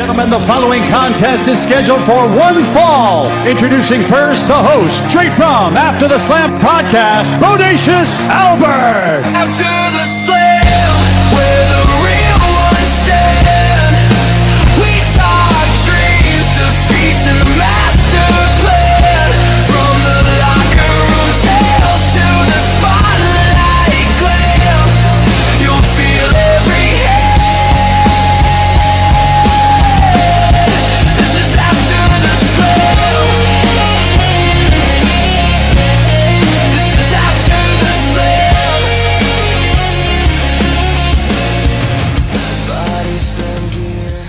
Gentlemen, the following contest is scheduled for one fall. Introducing first the host, straight from After the Slam podcast, Bodacious Albert. After the slam, where the real ones stand, we talk dreams, defeats, and the master plan. From the locker room tales to the spotlight glam, you'll feel every hand. This is after the slam. This is after the slam. Body slam gear.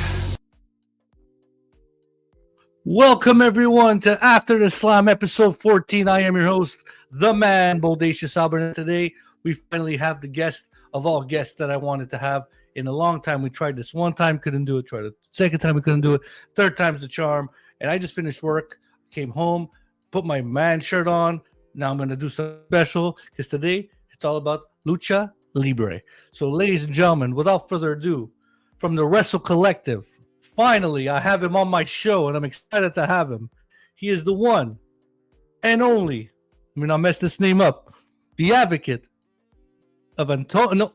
Welcome everyone to After the Slam episode 14. I am your host, the man, Bodacious Albert. And today we finally have the guest of all guests that I wanted to have in a long time. We tried this one time, couldn't do it. Tried it second time, we couldn't do it. Third time's the charm. And I just finished work, came home, put my man shirt on. Now I'm going to do something special because today it's all about Lucha Libre. So ladies and gentlemen, without further ado, from the Wrestle Collective, finally, I have him on my show, and I'm excited to have him. He is the one and only, I'll mess this name up, the Advocate of Inokism,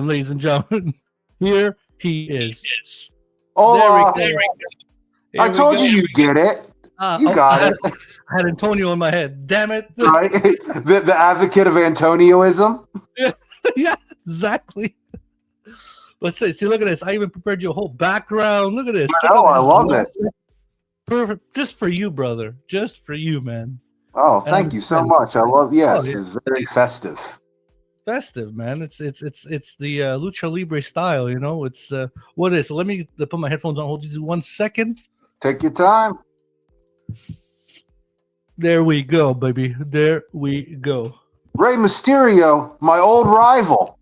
ladies and gentlemen. Here he is. Oh, There we go. I told you you'd get it. You got it. I had Antonio in my head. Damn it. Right? The Advocate of Antonioism. Yeah, exactly. Let's see, look at this. I even prepared you a whole background. Look at this. Oh, I love it. Perfect. Just for you, brother. Just for you, man. Oh, thank you so much. I love, yes, yeah. it's very festive. Festive, man. It's the Lucha Libre style, you know. It's what it is. So let me put my headphones on. Hold you 1 second. Take your time. There we go, baby. There we go. Rey Mysterio, my old rival.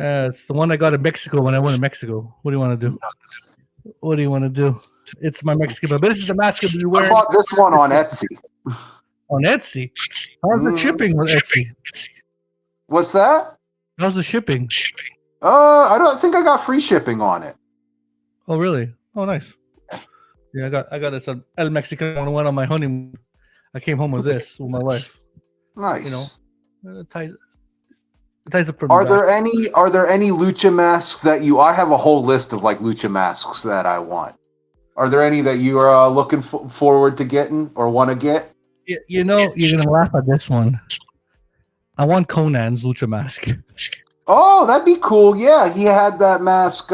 It's the one I got in Mexico when I went to Mexico. What do you want to do? What do you want to do? It's my Mexican, but this is the mask you I wear bought this one on Etsy. on Etsy. How's the shipping with Etsy? What's that? How's the shipping? I don't think I got free shipping on it. Oh, really? Oh, nice. Yeah, I got this on El Mexican when I went on my honeymoon. I came home with this with my wife. Nice. You know, it ties up for Are there any lucha masks that I have a whole list of like lucha masks that I want. Are there any that you are looking forward to getting or want to get? You know, you're gonna laugh at this one. I want Conan's lucha mask. Oh, that'd be cool. Yeah, he had that mask,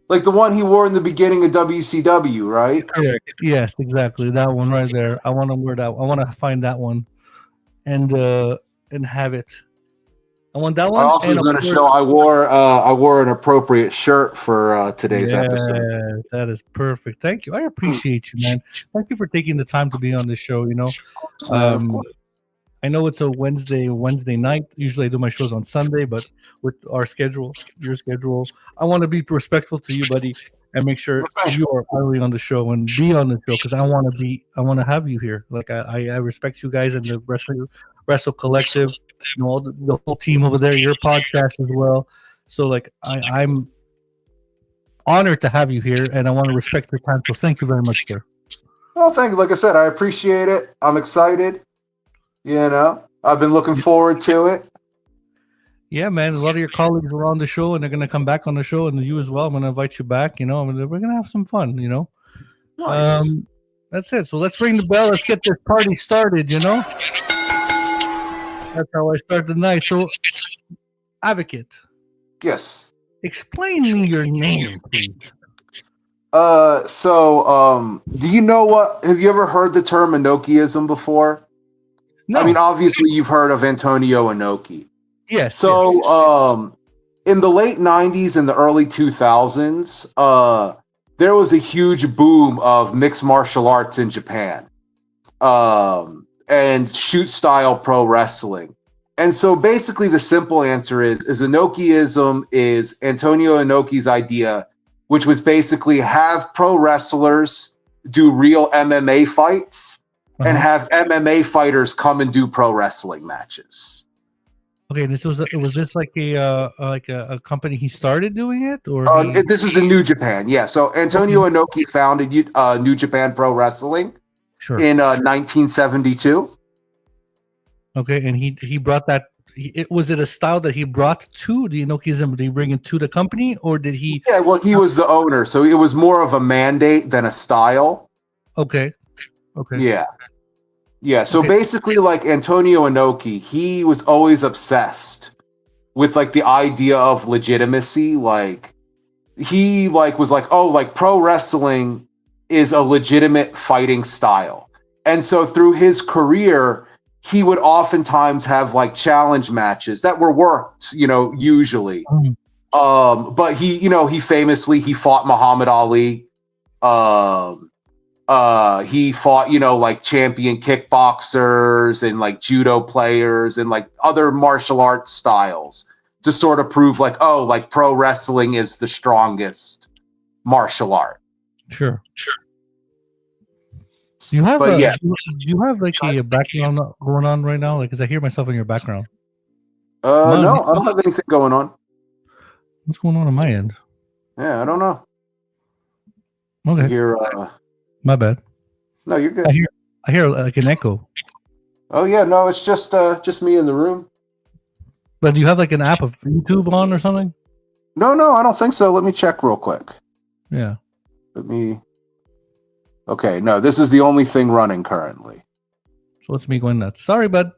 like the one he wore in the beginning of WCW, right? Correct. Yes, exactly. That one right there. I want to wear that. I want to find that one, and have it. I want that one. I also was going to show I wore an appropriate shirt for today's episode. That is perfect. Thank you. I appreciate you, man. Thank you for taking the time to be on the show. You know, I know it's a Wednesday night. Usually I do my shows on Sunday, but with our schedule, your schedule, I want to be respectful to you, buddy, and make sure you are early on the show and be on the show because I want to have you here. Like I respect you guys and the Wrestle Collective, you know, all the whole team over there, your podcast as well. So like I'm honored to have you here, and I want to respect your time. So thank you very much, sir. Well, thank you. Like I said, I appreciate it. I'm excited. You know, I've been looking forward to it. Yeah, man. A lot of your colleagues are on the show, and they're gonna come back on the show, and you as well. I'm gonna invite you back. You know, we're gonna have some fun. You know, Nice. That's it. So let's ring the bell. Let's get this party started. You know, that's how I start the night. So, Advocate, Yes. explain me your name, please. Do you know what? Have you ever heard the term Inokism before? No. I mean, obviously you've heard of Antonio Inoki. Yes. So, yes. In the late 90s and the early 2000s, there was a huge boom of mixed martial arts in Japan, and shoot style pro wrestling. And so basically the simple answer is Inokism is Antonio Inoki's idea, which was basically have pro wrestlers do real MMA fights and have MMA fighters come and do pro wrestling matches. Okay, was this like a company he started doing it, or This is in New Japan, yeah. So Antonio Inoki founded New Japan Pro Wrestling sure. in 1972. Okay, and he brought that. Was it a style that he brought to the Inokism? Did he bring it to the company, or did he? Yeah, well, he was the owner, so it was more of a mandate than a style. Okay. Yeah. Yeah, so Okay. basically, like Antonio Inoki, he was always obsessed with like the idea of legitimacy. Like he was like, oh, like pro wrestling is a legitimate fighting style. And so through his career, he would oftentimes have like challenge matches that were worked, usually. Mm. But he famously he fought Muhammad Ali. He fought, like champion kickboxers and like judo players and like other martial arts styles to sort of prove like, oh, like pro wrestling is the strongest martial art. Sure. Do you have But yeah. do you have like a background going on right now? Like, because I hear myself in your background. No, I don't have anything going on. What's going on my end? Yeah, I don't know. Okay. You hear, my bad. No, you're good. I hear like an echo. Oh yeah, no, it's just me in the room. But do you have like an app of YouTube on or something? No, I don't think so. Let me check real quick. Yeah. Okay, no, this is the only thing running currently. So it's me going nuts. Sorry, bud.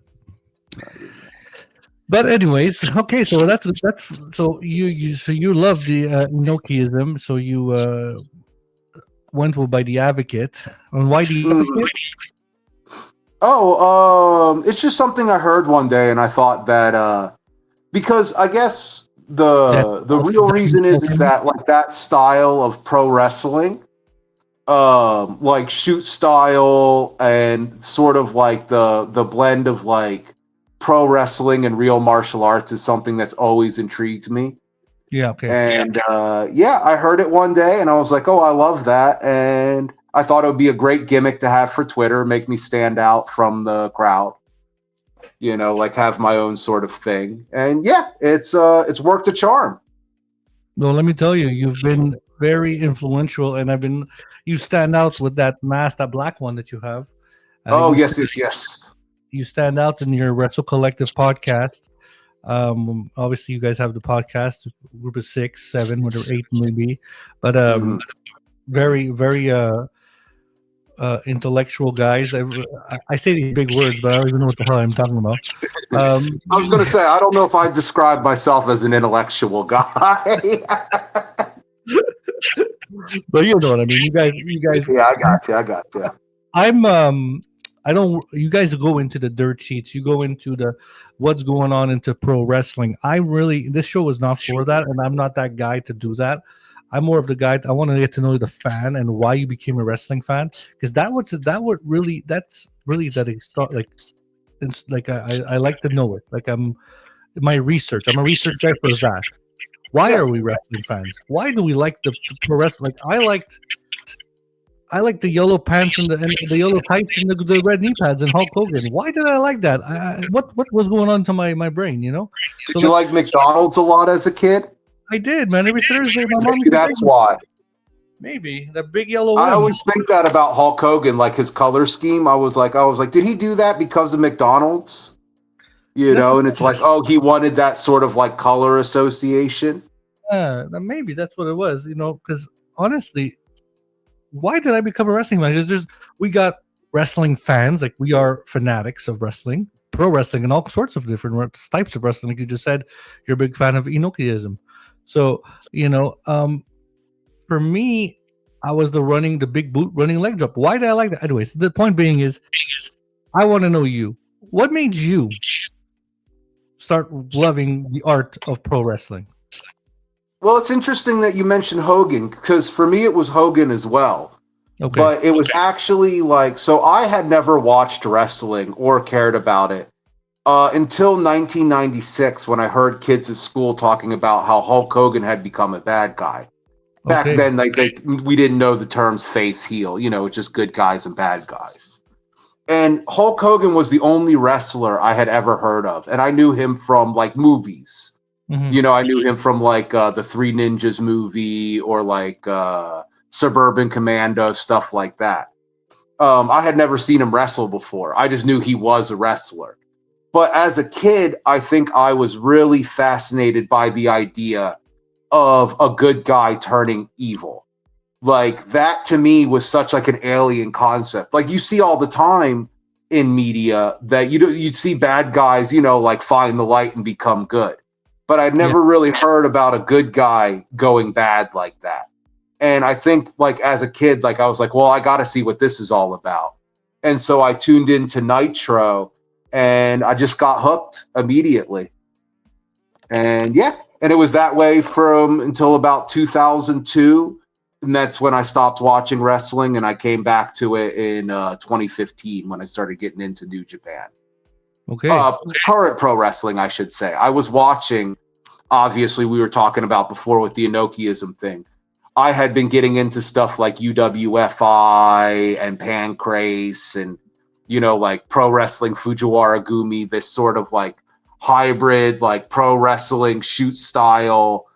But anyways, okay. So that's so you love the Inokism. So you went by the Advocate. And why the Advocate? It's just something I heard one day, and I thought that because I guess the real reason is that like that style of pro wrestling, like shoot style and sort of like the blend of like pro wrestling and real martial arts is something that's always intrigued me. Yeah, okay. And I heard it one day and I was like, oh, I love that. And I thought it would be a great gimmick to have for Twitter, make me stand out from the crowd, like have my own sort of thing. And yeah, it's worked a charm. Well, let me tell you, you've been very influential, and you stand out with that mask, that black one that you have. Yes. You stand out in your Wrestle Collective podcast. Obviously, you guys have the podcast, group of 6, 7, whatever, 8 maybe, but very, very intellectual guys. I say these big words, but I don't even know what the hell I'm talking about. I was going to say, I don't know if I describe myself as an intellectual guy. But you know what I mean. You guys. Yeah, I got you. You guys go into the dirt sheets. You go into the what's going on into pro wrestling. This show is not for that, and I'm not that guy to do that. I'm more of the guy. I want to get to know the fan and why you became a wrestling fan, because that's really that it start like. It's like I like to know it. Like I'm a research guy for that. Why are we wrestling fans? Why do we like the pro wrestling? Like I like the yellow pants and the yellow tights and the red knee pads and Hulk Hogan. Why did I like that? What was going on to my brain? Did you like McDonald's a lot as a kid? I did, man. Every Thursday, my mom. That's why. Maybe the big yellow. I always think that about Hulk Hogan, like his color scheme. I was like, did he do that because of McDonald's? And it's like, oh, he wanted that sort of like color association. Maybe that's what it was. Because honestly, why did I become a wrestling fan? Because we got wrestling fans, like we are fanatics of wrestling, pro wrestling, and all sorts of different types of wrestling. Like you just said, you're a big fan of Inokism. So for me, I was the big boot running leg drop. Why did I like that? Anyways, the point being is, I want to know you. What made you start loving the art of pro wrestling? Well, it's interesting that you mentioned Hogan, because for me it was Hogan as well. Okay. But it was actually so I had never watched wrestling or cared about it until 1996 when I heard kids at school talking about how Hulk Hogan had become a bad guy. Back then, we didn't know the terms face heel, it's just good guys and bad guys. And Hulk Hogan was the only wrestler I had ever heard of. And I knew him from like movies. Mhm. You know, I knew him from like the Three Ninjas movie or like Suburban Commando, stuff like that. I had never seen him wrestle before. I just knew he was a wrestler. But as a kid, I think I was really fascinated by the idea of a good guy turning evil. Like that to me was such like an alien concept. Like you see all the time in media that you'd see bad guys, you know, like find the light and become good. But I'd Yeah. never really heard about a good guy going bad like that. And I think like as a kid, like I was like, well, I got to see what this is all about. And so I tuned into Nitro and I just got hooked immediately. And yeah, and it was that way from until about 2002. And that's when I stopped watching wrestling and I came back to it in 2015 when I started getting into New Japan. Okay. Current pro wrestling, I should say. I was watching, obviously, we were talking about before with the Inokism thing. I had been getting into stuff like UWFI and Pancrase and, you know, like Pro Wrestling Fujiwara Gumi, this sort of like hybrid, like pro wrestling shoot style,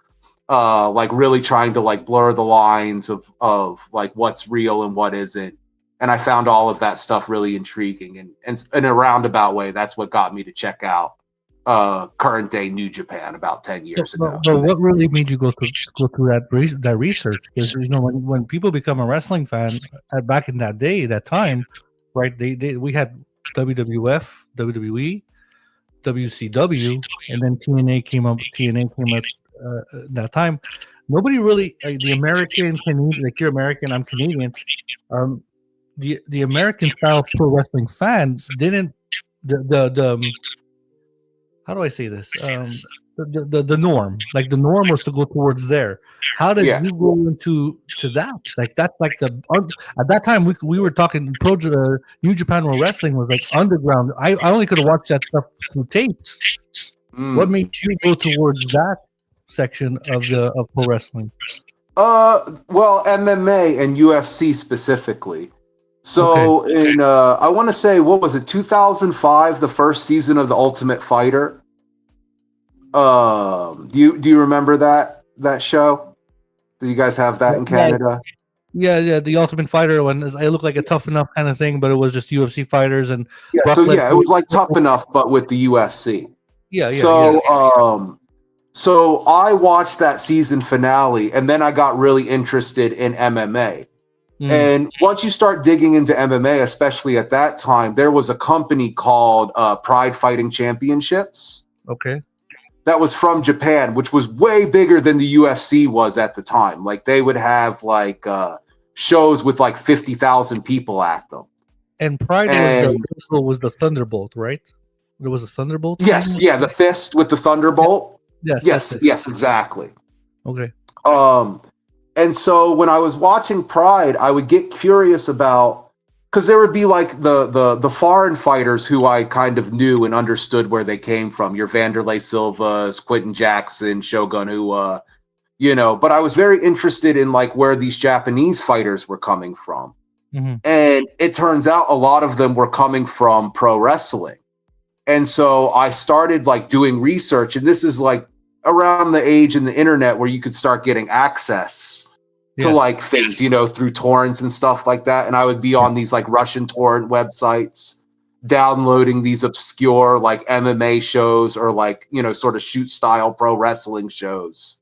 like really trying to like blur the lines of like what's real and what isn't. And I found all of that stuff really intriguing. And in a roundabout way, that's what got me to check out current day New Japan about 10 years ago. But what really made you go through that research? Because you know when people become a wrestling fan back in that day, that time, right? We had WWF, WWE, WCW, and then TNA came up. TNA came up that time. Nobody really the American Canadian, like you're American, I'm Canadian. The American style pro wrestling fan didn't the how do I say this? The norm, like the norm was to go towards there. How did Yeah. you go into to that? Like that's like at that time we were talking New Japan Pro Wrestling was like underground. I only could have watched that stuff through tapes. What made you go towards that section of pro wrestling? Well, MMA and UFC specifically. So in I want to say, what was it, 2005, the first season of The Ultimate Fighter? Do you remember that show? Do you guys have that in Canada? Yeah, the Ultimate Fighter one is. I look like a Tough Enough kind of thing, but it was just UFC fighters and Yeah, Brock so yeah, it Lesnar. was like Tough Enough, but with the UFC. Yeah. So I watched that season finale, and then I got really interested in MMA. And once you start digging into MMA, especially at that time, there was a company called Pride Fighting Championships. Okay. That was from Japan, which was way bigger than the UFC was at the time. Like they would have like shows with like 50,000 people at them. And Pride was the Thunderbolt, right? There was a Thunderbolt. Yes, yeah, the fist with the Thunderbolt. Yes, yes, exactly. Okay. And so when I was watching Pride, I would get curious about, because there would be like the foreign fighters who I kind of knew and understood where they came from. Your Vanderlei Silvas, Quentin Jackson, Shogun Rua, you know. But I was very interested in like where these Japanese fighters were coming from. Mm-hmm. And it turns out a lot of them were coming from pro wrestling. And so I started like doing research, and this is like around the age in the internet where you could start getting access to like things, you know, through torrents and stuff like that. And I would be on these like Russian torrent websites, downloading these obscure like MMA shows or like, you know, sort of shoot style pro wrestling shows.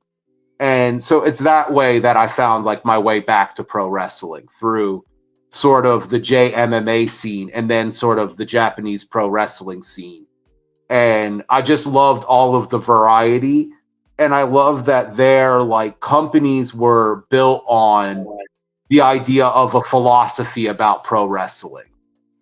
And so it's that way that I found like my way back to pro wrestling, through sort of the JMMA scene and then sort of the Japanese pro wrestling scene. And I just loved all of the variety. And I love that their like companies were built on the idea of a philosophy about pro wrestling.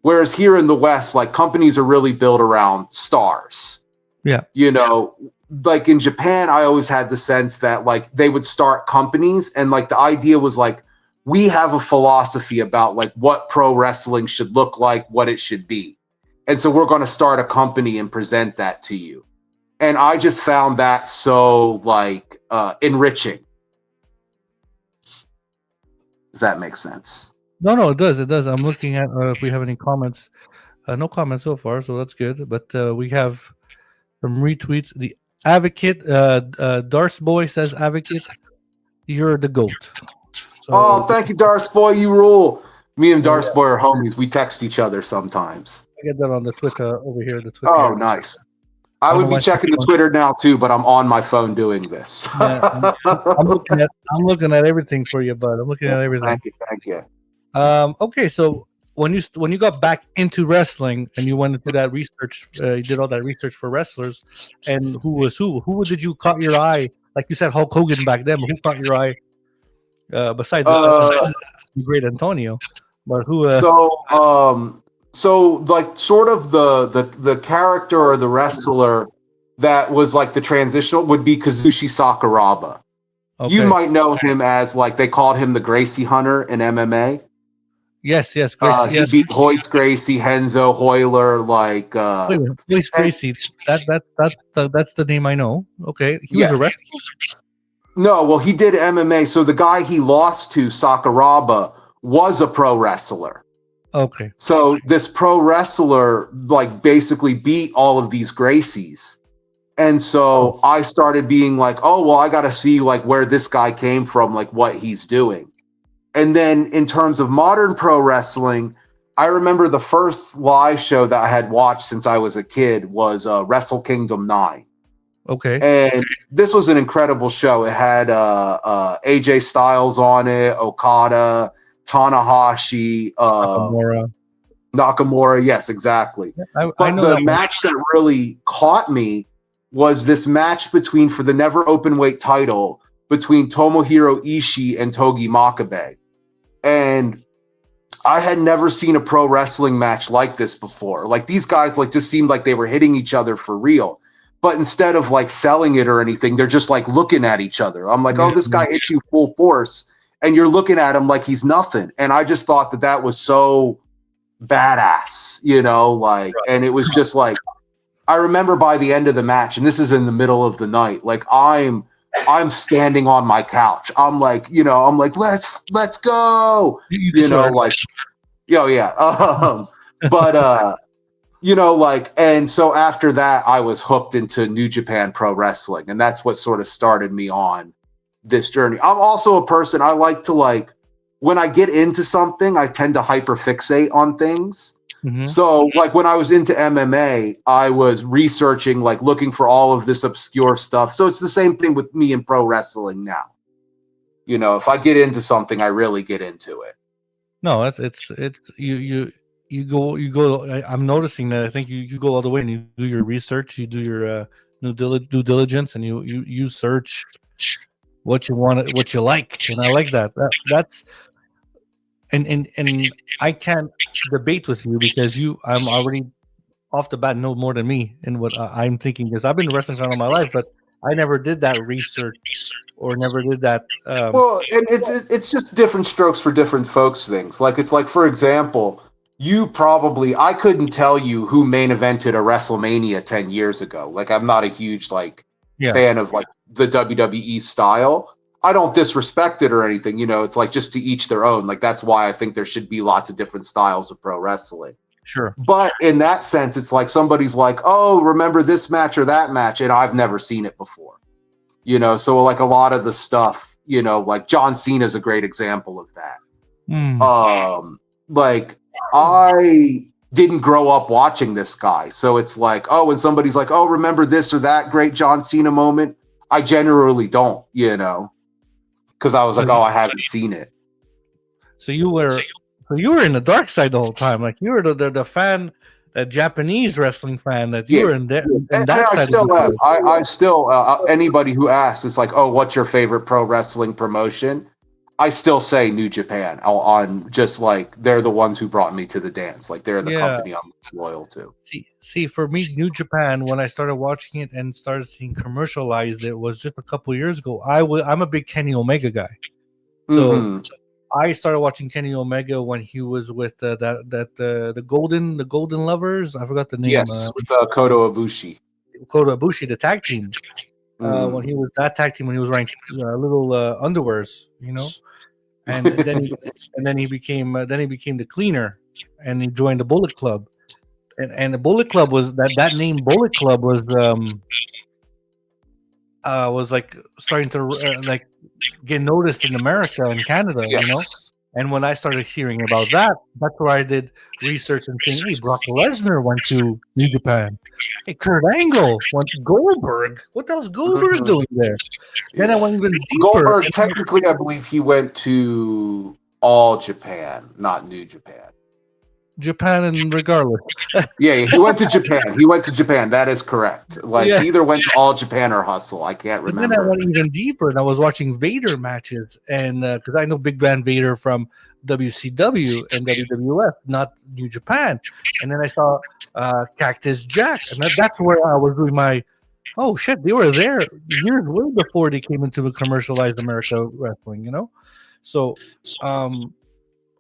Whereas here in the West, like companies are really built around stars. Yeah. You know, like in Japan, I always had the sense that like they would start companies and like the idea was like, we have a philosophy about like what pro wrestling should look like, what it should be. And so we're going to start a company and present that to you. And I just found that so like enriching. If that makes sense. No, it does. It does. I'm looking at if we have any comments. No comments so far, so that's good. But we have some retweets. The Advocate, Darce Boy says, Advocate, you're the GOAT. Oh, So thank you, Darce Boy. You rule. Me and yeah, Darce Boy are homies. We text each other sometimes. I get that on the Twitter over here. The Twitter. Oh, nice. I I don't know would be why. checking the Twitter now too, but I'm on my phone doing this. Yeah, I'm looking at everything for you, bud. I'm looking at everything. Thank you. Okay, so when you got back into wrestling and you went into that research, you did all that research for wrestlers, and who was who? Who did you caught your eye? Like you said, Hulk Hogan back then. But who caught your eye? Besides the great Antonio, but who? So like sort of the character or the wrestler that was like the transitional would be Kazushi Sakuraba. Okay. You might know him as like they called him the Gracie Hunter in MMA. Yes, Gracie. He beat Hoist Gracie, Henzo, Hoyler, like Hoist Gracie. That's the name I know. Okay, he was a wrestler. No, well, he did MMA. So the guy he lost to, Sakuraba, was a pro wrestler. Okay. So this pro wrestler, like, basically beat all of these Gracies. And so I started being like, oh, well, I got to see, like, where this guy came from, like, what he's doing. And then in terms of modern pro wrestling, I remember the first live show that I had watched since I was a kid was Wrestle Kingdom 9. Okay. And this was an incredible show. It had AJ Styles on it, Okada, Tanahashi, Nakamura. Yes, exactly. I know the match that really caught me was this match for the never open weight title between Tomohiro Ishii and Togi Makabe. And I had never seen a pro wrestling match like this before. Like, these guys like just seemed like they were hitting each other for real. But instead of like selling it or anything, they're just like looking at each other. I'm like, oh, this guy hits you full force, and you're looking at him like he's nothing. And I just thought that was so badass, like, and it was just like, I remember by the end of the match, and this is in the middle of the night, like I'm standing on my couch. I'm like, let's go, like, but and so after that, I was hooked into New Japan Pro Wrestling, and that's what sort of started me on this journey. I'm also a person, I like to, like, when I get into something, I tend to hyperfixate on things. Mm-hmm. So, like, when I was into MMA, I was researching, like, looking for all of this obscure stuff. So it's the same thing with me in pro wrestling now. If I get into something, I really get into it. No, it's you go. I'm noticing that. I think you go all the way and you do your research, you do your due diligence, and you search what you want, what you like, and I like that. That's and I can't debate with you because I'm already off the bat know more than me in what I'm thinking, because I've been a wrestling fan all my life, but I never did that research or never did that. Well, and it's just different strokes for different folks. Things like, it's like, for example, I couldn't tell you who main evented a WrestleMania 10 years ago. Like, I'm not a huge fan of like the WWE style. I don't disrespect it or anything, it's like, just to each their own. Like, that's why I think there should be lots of different styles of pro wrestling. Sure. But in that sense, it's like somebody's like, oh, remember this match or that match, and I've never seen it before. So like a lot of the stuff, like John Cena is a great example of that. Like, I didn't grow up watching this guy. So it's like, oh, when somebody's like, oh, remember this or that great John Cena moment, I generally don't, because I was like, oh, I haven't seen it. So you were in the dark side the whole time. Like, you were the fan, that Japanese wrestling fan that you were in there. And I still am. I still, anybody who asks, it's like, oh, what's your favorite pro wrestling promotion? I still say New Japan on just like, they're the ones who brought me to the dance. Like, they're the company I'm loyal to. See, for me, New Japan, when I started watching it and started seeing commercialized, it was just a couple of years ago. I'm a big Kenny Omega guy. So I started watching Kenny Omega when he was with the Golden Lovers. I forgot the name. Yes, with Kota Ibushi. Kota Ibushi, the tag team. When he was that tag team, when he was wearing little underwears, and then he became the cleaner, and he joined the Bullet Club, and the Bullet Club was that name Bullet Club was like starting to like get noticed in America and Canada, Yes. And when I started hearing about that, that's where I did research and think, hey, Brock Lesnar went to New Japan. Hey, Kurt Angle went to Goldberg. What the hell's Goldberg doing there? Then I went even deeper. Goldberg, technically, I believe he went to All Japan, not New Japan. Japan, and regardless. Yeah, he went to Japan. That is correct. Like, he either went to All Japan or Hustle. I can't remember. And then I went even deeper, and I was watching Vader matches, and because I know Big Van Vader from WCW and WWF, not New Japan. And then I saw Cactus Jack, and that's where I was doing my, oh shit, they were there years way before they came into commercialized America wrestling, So,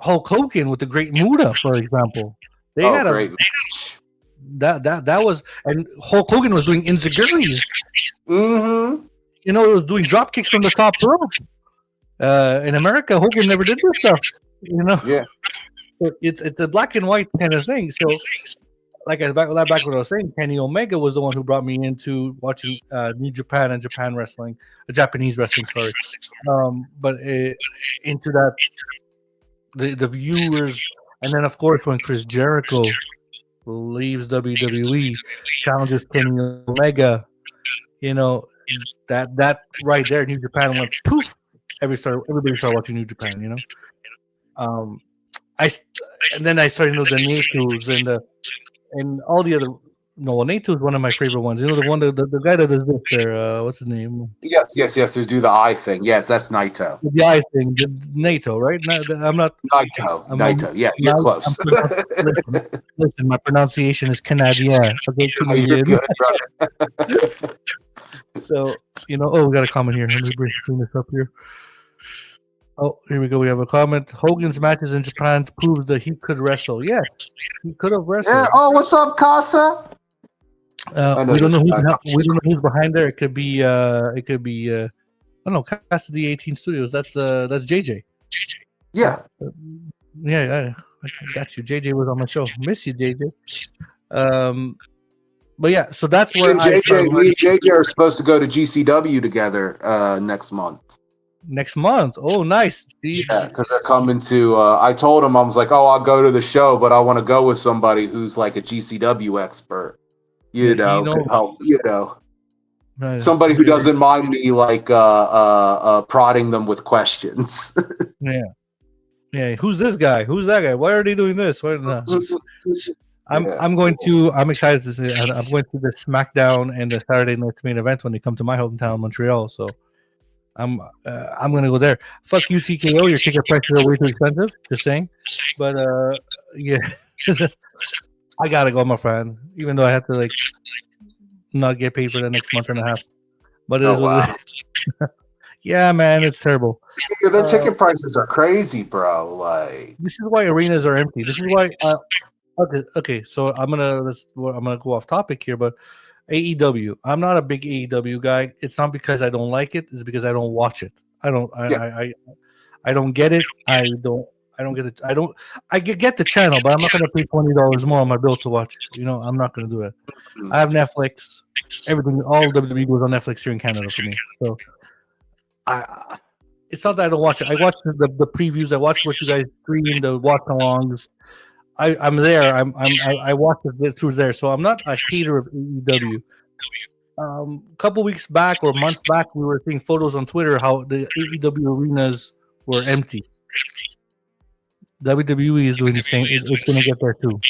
Hulk Hogan with the Great Muta, for example, they had great match. That was, and Hulk Hogan was doing enziguris. Mm-hmm. It was doing drop kicks from the top rope. In America, Hogan never did this stuff. Yeah. So it's a black and white kind of thing. So, like back what I was saying, Kenny Omega was the one who brought me into watching New Japan and Japan wrestling, Japanese wrestling. Sorry, but into that. The viewers, and then of course when Chris Jericho leaves WWE, challenges Kenny Omega, that right there, New Japan went poof. Everybody started watching New Japan, and then I started the Natos and all the other. No, Nato is one of my favorite ones. The one the guy that does this there. What's his name? Yes. They do the eye thing. Yes, that's Naito. The eye thing, Nato, right? I'm not Naito. Yeah, you're close. Listen, my pronunciation is Canadian. Okay, You're good, brother. So we got a comment here. Let me bring this up here. Oh, here we go. We have a comment. Hogan's matches in Japan proves that he could wrestle. Yes, he could have wrestled. Yeah. Oh, what's up, Casa? We don't know who's behind there. It could be I don't know, Cassidy 18 Studios. That's JJ. Yeah. I got you. JJ was on my show. Miss you, JJ. But yeah, so that's where me and JJ are supposed to go to GCW together next month. Next month. Oh, nice. Yeah, because they're coming to. I told him, I was like, "Oh, I'll go to the show, but I want to go with somebody who's like a GCW expert." Can help. Somebody who doesn't mind me like prodding them with questions. Yeah. Who's this guy? Who's that guy? Why are they doing this? Why not? I'm excited to see. I'm going to the SmackDown and the Saturday Night's Main Event when they come to my hometown, Montreal. So I'm gonna go there. Fuck you, TKO. Your ticket prices are way too expensive. Just saying. But yeah, I gotta go, my friend. Even though I have to not get paid for the next month and a half. But it is what it is. Yeah, man, it's terrible. Yeah, their ticket prices are crazy, bro. Like, this is why arenas are empty. This is why. Okay. So I'm gonna go off topic here, but AEW. I'm not a big AEW guy. It's not because I don't like it. It's because I don't watch it. I don't get it. I don't get it. I get the channel, but I'm not gonna pay $20 more on my bill to watch it. I'm not gonna do it. I have Netflix. Everything, all WWE goes on Netflix here in Canada for me. So it's not that I don't watch it. I watch the previews. I watch what you guys stream, the watch-alongs. I'm there. I watch it through there. So I'm not a hater of AEW. A couple weeks back or months back, we were seeing photos on Twitter how the AEW arenas were empty. WWE is doing the same. It's going to get there too,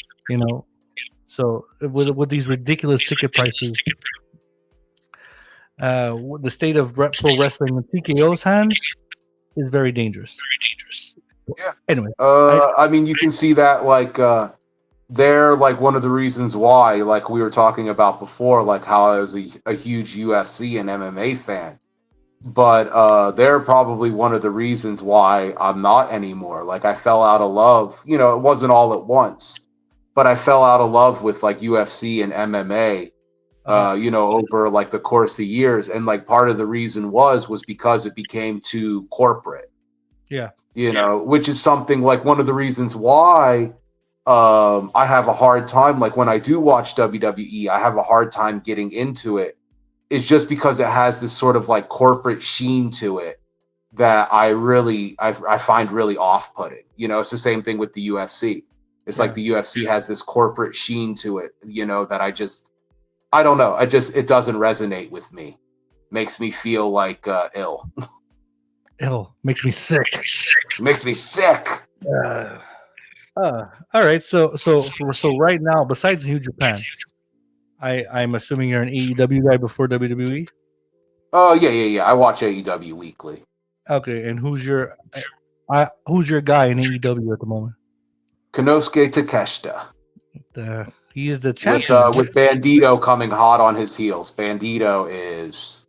So with these ridiculous ticket prices, the state of pro wrestling in TKO's hands is very dangerous. Yeah. Anyway, I mean, you can see that they're one of the reasons why, we were talking about before, how I was a huge UFC and MMA fan. But they're probably one of the reasons why I'm not anymore. I fell out of love. It wasn't all at once, but I fell out of love with UFC and MMA. Over the course of years, and part of the reason was because it became too corporate. Yeah. Which is something like one of the reasons why I have a hard time, like when I do watch WWE, I have a hard time getting into it. It's just because it has this sort of like corporate sheen to it that I find really off-putting. It's the same thing with the UFC. It's like the UFC has this corporate sheen to it, that I don't know. It doesn't resonate with me. Makes me feel like ill. Ill. Makes me sick. Makes me sick. All right. So right now, besides New Japan, I'm assuming you're an AEW guy before WWE. Oh yeah. I watch AEW weekly. Okay, and who's your guy in AEW at the moment? Konosuke Takeshita. He is the champion with Bandito coming hot on his heels. Bandito is.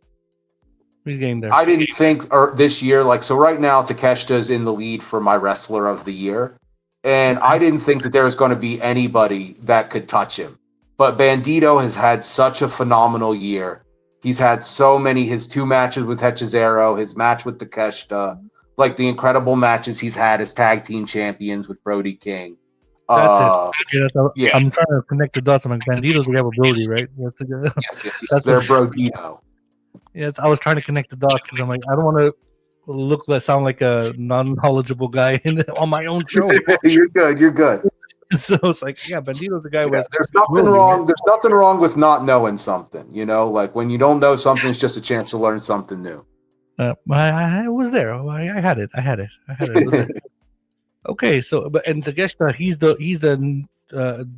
He's getting there. I didn't think this year, so right now Takeshita is in the lead for my wrestler of the year, and I didn't think that there was going to be anybody that could touch him. But Bandito has had such a phenomenal year. He's had his 2 matches with Hechizero, his match with Takeshita, like the incredible matches he's had as tag team champions with Brody King. That's it. I'm trying to connect the dots. I'm like, Bandito's the guy with Brody, right? That's a good. Yes. That's their Brodito. Yes, I was trying to connect the dots because I'm like, I don't want to sound like a non-knowledgeable guy on my own show. You're good. So it's like, Bandito's the guy with. There's nothing wrong. There's nothing wrong with not knowing something. Like when you don't know something, it's just a chance to learn something new. I was there. I had it. It was there. Okay, so and Takeshita, he's the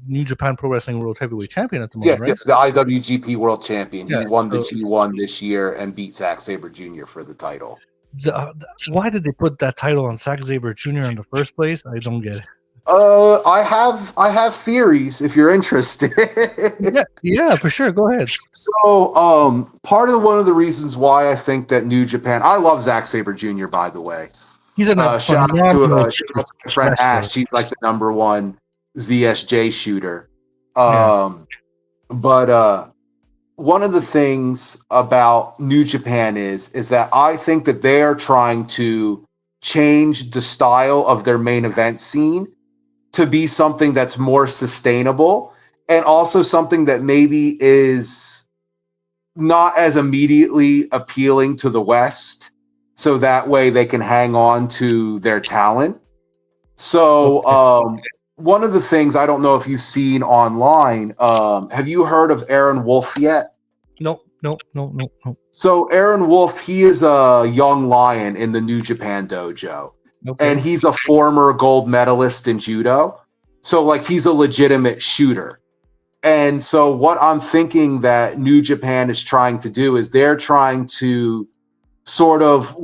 New Japan Pro Wrestling World Heavyweight Champion at the moment, right? Yes, the IWGP World Champion. He won the G1 this year and beat Zack Sabre Jr. for the title. Why did they put that title on Zack Sabre Jr. in the first place? I don't get it. I have theories if you're interested. yeah, for sure. Go ahead. So, one of the reasons why I think that New Japan, I love Zack Sabre Jr. by the way. He's a shout out to my friend Ash. She's like the number 1 ZSJ shooter. But one of the things about New Japan is that I think that they are trying to change the style of their main event scene to be something that's more sustainable and also something that maybe is not as immediately appealing to the West. So that way they can hang on to their talent. So one of the things, I don't know if you've seen online, have you heard of Aaron Wolf yet? No. So Aaron Wolf, he is a young lion in the New Japan dojo. Okay. And he's a former gold medalist in judo. So he's a legitimate shooter. And so what I'm thinking that New Japan is trying to do is they're trying to sort of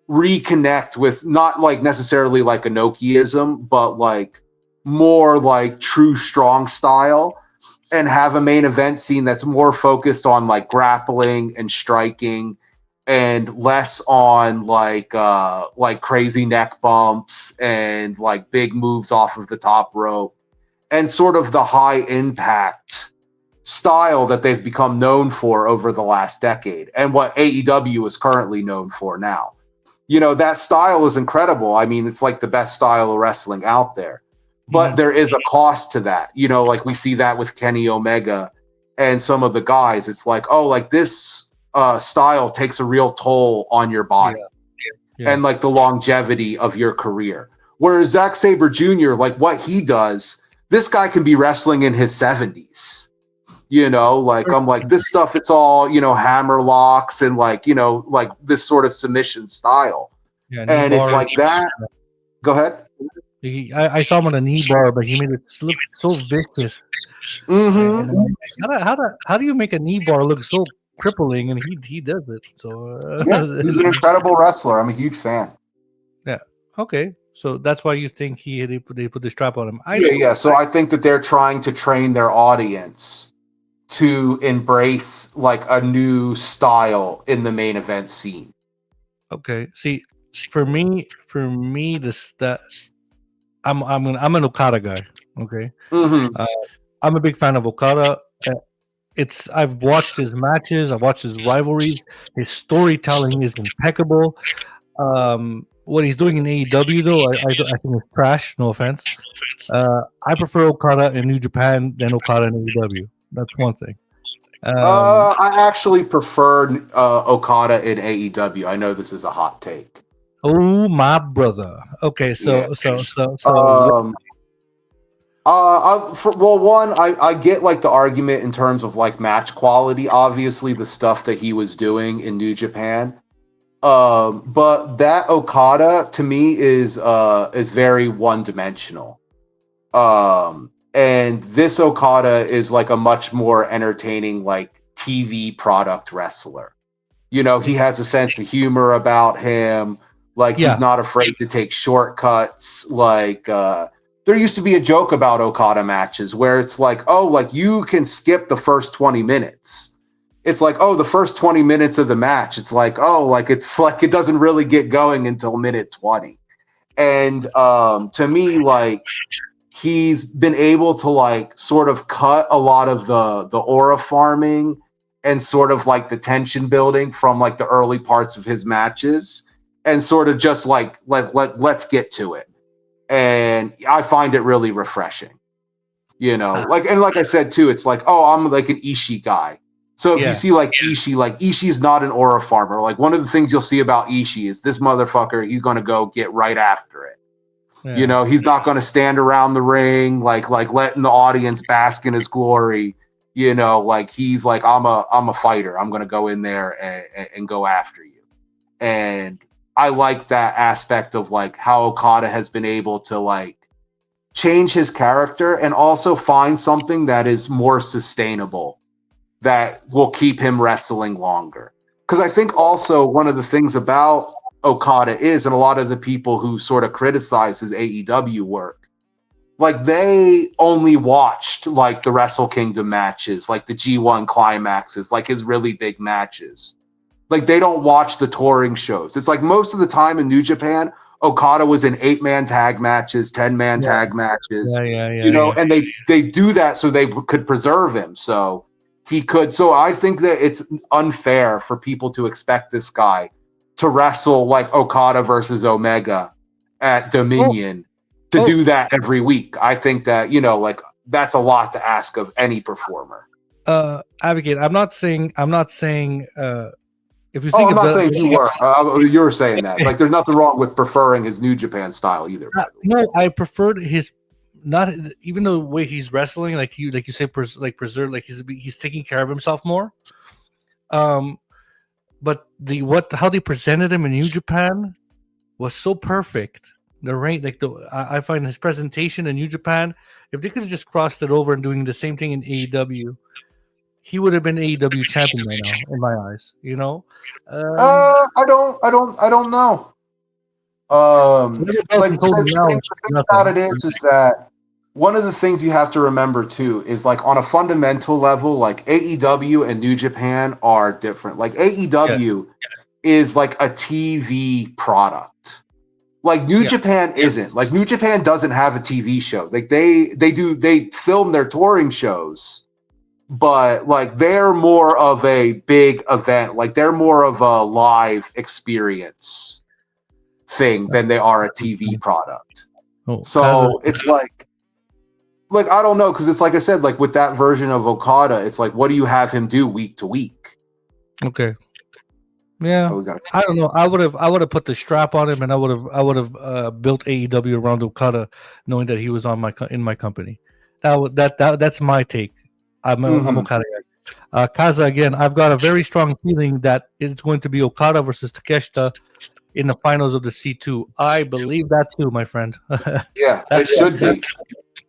reconnect with not necessarily Inokism, but more true strong style, and have a main event scene that's more focused on grappling and striking and less on crazy neck bumps and big moves off of the top rope and sort of the high impact style that they've become known for over the last decade and what AEW is currently known for now. That style is incredible. I mean, it's the best style of wrestling out there, but there is a cost to that. We see that with Kenny Omega and some of the guys. It's this style takes a real toll on your body and the longevity of your career. Whereas Zack Sabre Jr., what he does, this guy can be wrestling in his 70s. I'm this stuff, it's all, hammer locks and this sort of submission style. Yeah, and it's that. Go ahead. I saw him on a knee bar, but he made it look so vicious. How do you make a knee bar look so crippling? And he does it. So he's an incredible wrestler. I'm a huge fan. Yeah. Okay. So that's why you think they put the strap on him. So I think that they're trying to train their audience to embrace a new style in the main event scene. Okay. See, for me, I'm an Okada guy. Okay. I'm a big fan of Okada. I've watched his matches. I've watched his rivalries. His storytelling is impeccable. what he's doing in AEW though, I think it's trash. No offense. I prefer Okada in New Japan than Okada in AEW. That's one thing. I actually prefer Okada in AEW. I know this is a hot take. Oh my brother. Okay, so I get like the argument in terms of like match quality. Obviously, the stuff that he was doing in New Japan, but that Okada to me is very one dimensional. And this Okada is like a much more entertaining like TV product wrestler. You know, he has a sense of humor about him. Like he's not afraid to take shortcuts. Like there used to be a joke about Okada matches where it's like, oh, like you can skip the first 20 minutes. It's like, oh, the first 20 minutes of the match. It's like, oh, like it's like it doesn't really get going until minute 20. And to me, like he's been able to like sort of cut a lot of the aura farming and sort of like the tension building from like the early parts of his matches and sort of just like let's get to it. And I find it really refreshing, you know, like I said too, it's like, oh, I'm like an Ishii guy. So if you see like Ishii is not an aura farmer. Like one of the things you'll see about Ishii is this motherfucker, he's going to go get right after it. Yeah. You know, he's not going to stand around the ring, like letting the audience bask in his glory. You know, like he's like, I'm a fighter. I'm going to go in there and go after you. And I like that aspect of like how Okada has been able to like change his character and also find something that is more sustainable that will keep him wrestling longer. Because I think also one of the things about Okada is, and a lot of the people who sort of criticize his AEW work, like they only watched like the Wrestle Kingdom matches, like the G1 climaxes, like his really big matches. Like they don't watch the touring shows. It's like most of the time in New Japan, Okada was in 8-man tag matches, 10-man tag matches, you know, and they do that so they could preserve him. So he could. So I think that it's unfair for people to expect this guy to wrestle like Okada versus Omega at Dominion to do that every week. I think that, you know, like that's a lot to ask of any performer. Advocate, I'm not saying if you think I'm not saying you were. You were saying that. Like there's nothing wrong with preferring his New Japan style either. No, I preferred his not even the way he's wrestling, like you say, preserve, like he's taking care of himself more. But how they presented him in New Japan was so perfect. I find his presentation in New Japan, if they could have just crossed it over and doing the same thing in AEW, he would have been AEW champion right now, in my eyes. You know, I don't know. Like the thing about it is that one of the things you have to remember too is like on a fundamental level, like AEW and New Japan are different. Like AEW is like a TV product. Like New Japan isn't. Like New Japan doesn't have a TV show. Like they film their touring shows, but like they're more of a big event. Like they're more of a live experience thing than they are a TV product. So it's like I don't know, because it's like I said, like with that version of Okada, it's like, what do you have him do week to week? Okay. Yeah, I don't know. I would have put the strap on him, and I would have built AEW around Okada, knowing that he was in my company. That's my take. I'm Okada guy. Kaza, again, I've got a very strong feeling that it's going to be Okada versus Takeshita in the finals of the C2. I believe that too, my friend. Yeah, it should be.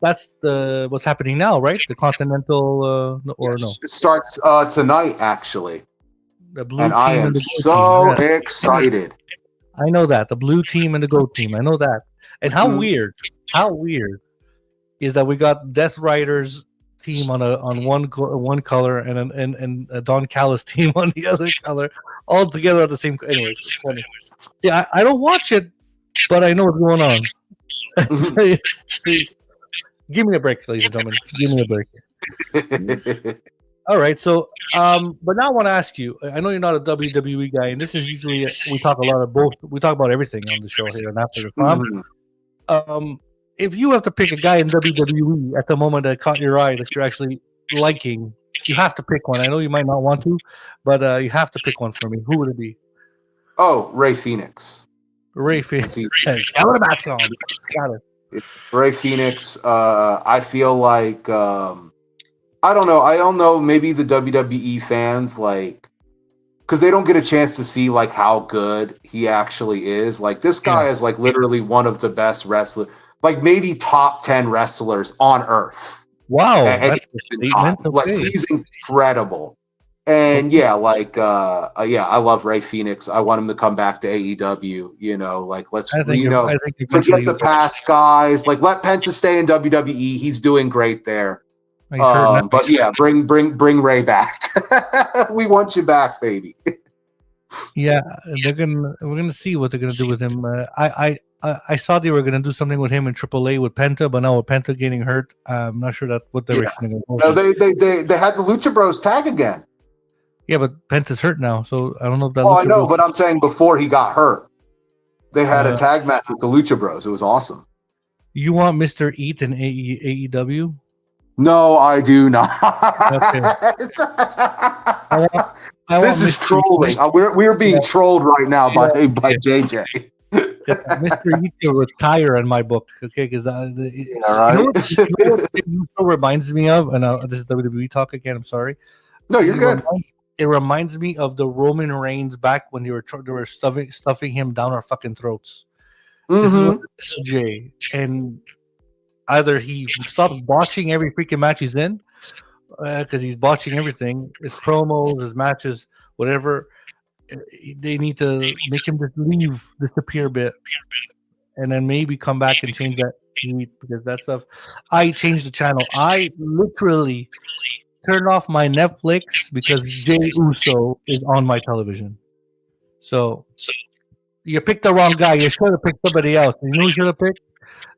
That's what's happening now, right? The Continental or no? It starts tonight, actually. The blue and team I am and the so excited. I know that. The blue team and the goat team. I know that. And how weird is that we got Death Riders team on one color and a Don Callis team on the other color, all together at the same. Anyways, it's funny. Yeah, I don't watch it, but I know what's going on. Give me a break, ladies and gentlemen. Give me a break. All right, so but now I want to ask you. I know you're not a WWE guy, and this is usually we talk a lot of both. We talk about everything on the show here and after the farm. Mhm. If you have to pick a guy in WWE at the moment that caught your eye that you're actually liking, you have to pick one. I know you might not want to, but you have to pick one for me. Who would it be? Oh, Ray Phoenix. Ray Phoenix. See, Got it. Ray Phoenix. I feel like I don't know. I don't know. Maybe the WWE fans because they don't get a chance to see like how good he actually is. Like this guy is like literally one of the best wrestlers, like maybe top 10 wrestlers on earth. Wow, And that's a statement. like Okay. he's incredible. And yeah, I love Ray Phoenix. I want him to come back to AEW. You know, like let's I think forget the past guys. Like let Penta stay in WWE. He's doing great there. He's hurt now. But yeah, bring Ray back. We want you back, baby. Yeah, we're gonna see what they're gonna do with him. I saw they were gonna do something with him in AAA with Penta, but now with Penta getting hurt, I'm not sure that what direction they're gonna go. No, they had the Lucha Bros tag again. Yeah, but Penta's hurt now, so I don't know if that. Oh, I know, but I'm saying before he got hurt, they had a tag match with the Lucha Bros. It was awesome. You want Mr. Eat in AEW? No, I do not. Okay. This is trolling. We're being trolled right now by JJ. Mr. Eat to retire in my book, okay? Because you know what it reminds me of, and this is WWE talk again. I'm sorry. No, you're good. It reminds me of the Roman Reigns back when they were stuffing him down our fucking throats. This is what Jay, and either he stops botching every freaking match he's in, because he's botching everything, his promos, his matches, whatever. They need to make him just disappear a bit, and then maybe come back and change that heat, because that stuff. I changed the channel. I literally turned off my Netflix because Jay Uso is on my television. So you picked the wrong guy. You should have picked somebody else. You know who you should have picked?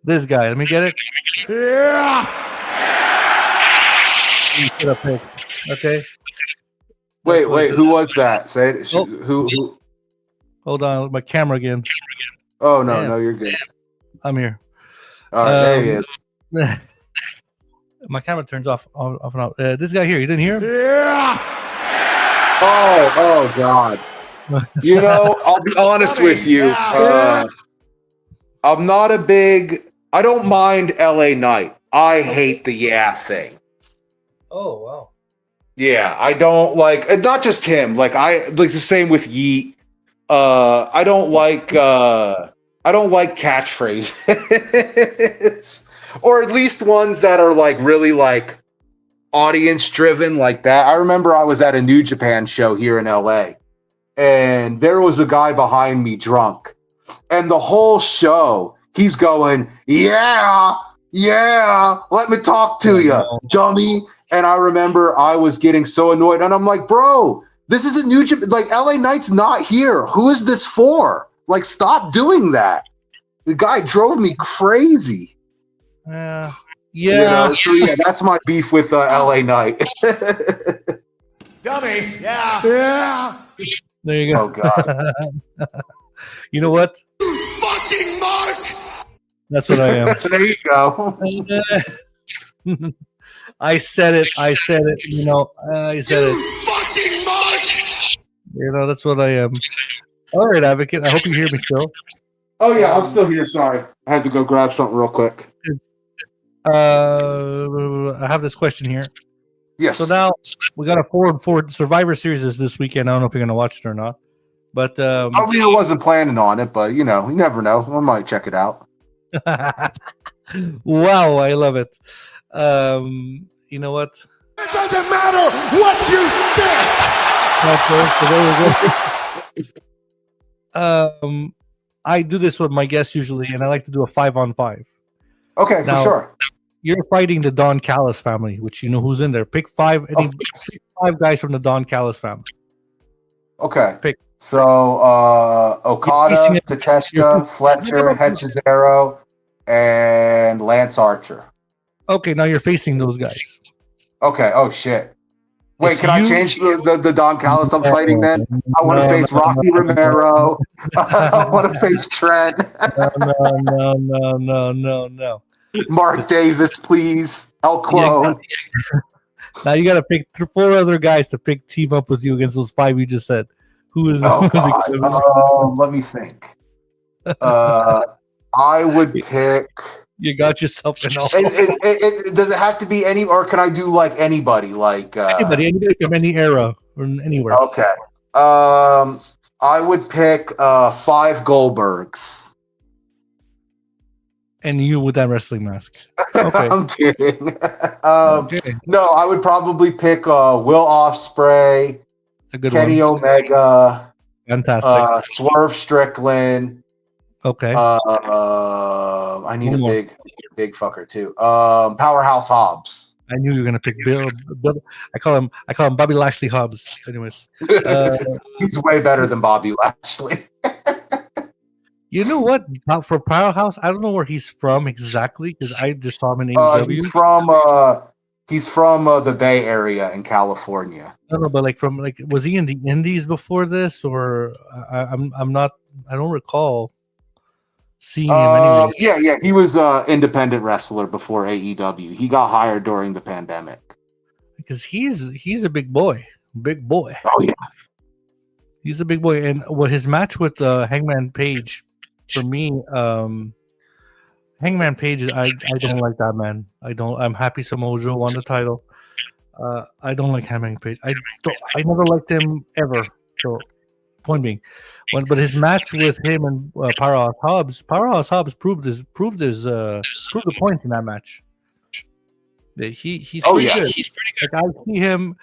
This guy. Let me get it. Yeah. You should have picked. Okay. Wait. Who was that? Say it. Oh. Who? Hold on. My camera again. Oh no, Damn. no, you're good. I'm here. All right, there he is. My camera turns off and off. This guy here. You didn't hear him? Yeah. Oh God. You know, I'll be honest with you. I'm not a big. I don't mind LA Knight. I hate the thing. Oh wow. Yeah, I don't like. And not just him. Like the same with Yeet. I don't like catchphrases, or at least ones that are like really like audience driven like that. I remember I was at a New Japan show here in LA, and there was a guy behind me drunk, and the whole show he's going, yeah, let me talk to you, dummy. And I remember I was getting so annoyed, and I'm like, bro, this is a New Japan. Like, LA Knight's not here. Who is this for? Like, stop doing that. The guy drove me crazy. Yeah. You know? So yeah, that's my beef with LA Knight. Dummy. Yeah. There you go. Oh God. You know what? Fucking Mark. That's what I am. There you go. I said it. You know, I said it. Fucking Mark. You know, that's what I am. All right, Advocate. I hope you hear me still. Oh yeah, I'm still here. Sorry, I had to go grab something real quick. I have this question here. Yes. So now we got a 4-4 Survivor Series this weekend. I don't know if you're going to watch it or not, but I wasn't planning on it, but you know, you never know. I might check it out. Wow, I love it. You know what? It doesn't matter what you think. Okay, so there we go. I do this with my guests usually, and I like to do a 5-on-5. Okay, Now, for sure. You're fighting the Don Callis family, which you know who's in there. Pick five guys from the Don Callis family. Okay. Pick. So Okada, Takeshita, Fletcher, Hechizero, and Lance Archer. Okay, now you're facing those guys. Okay. Oh shit. Wait, can I change the Don Callis I'm fighting then? I want to face Rocky Romero. I want to face Trent. No. Mark Davis, please. El Clone. Now you got to pick 4 other guys to team up with you against those 5 you just said. Who is? Oh, God. Let me think. I would pick. You got yourself in all. Does it have to be any, or can I do like anybody? Like anybody from any era or anywhere. Okay. I would pick 5 Goldbergs. And you with that wrestling mask. Okay. I'm kidding. Okay. No, I would probably pick Will Ospreay, Kenny one. Omega, Fantastic. Swerve Strickland. Okay. I need a big fucker too. Powerhouse Hobbs. I knew you were gonna pick Bill. I call him Bobby Lashley Hobbs. Anyways, he's way better than Bobby Lashley. You know what? For Powerhouse, I don't know where he's from exactly because I just saw him in AEW. He's from the Bay Area in California. No, but was he in the Indies before this, or I'm not. I don't recall seeing him anyway. Yeah. He was an independent wrestler before AEW. He got hired during the pandemic. Because he's a big boy. Oh yeah, he's a big boy. And his match with Hangman Page, for me, Hangman Page, I don't like that man. I'm happy Samoa Joe won the title. I don't like Hangman Page. I never liked him ever. So point being, but his match with him and Powerhouse Hobbs proved the point in that match. He's pretty good. Like, I see him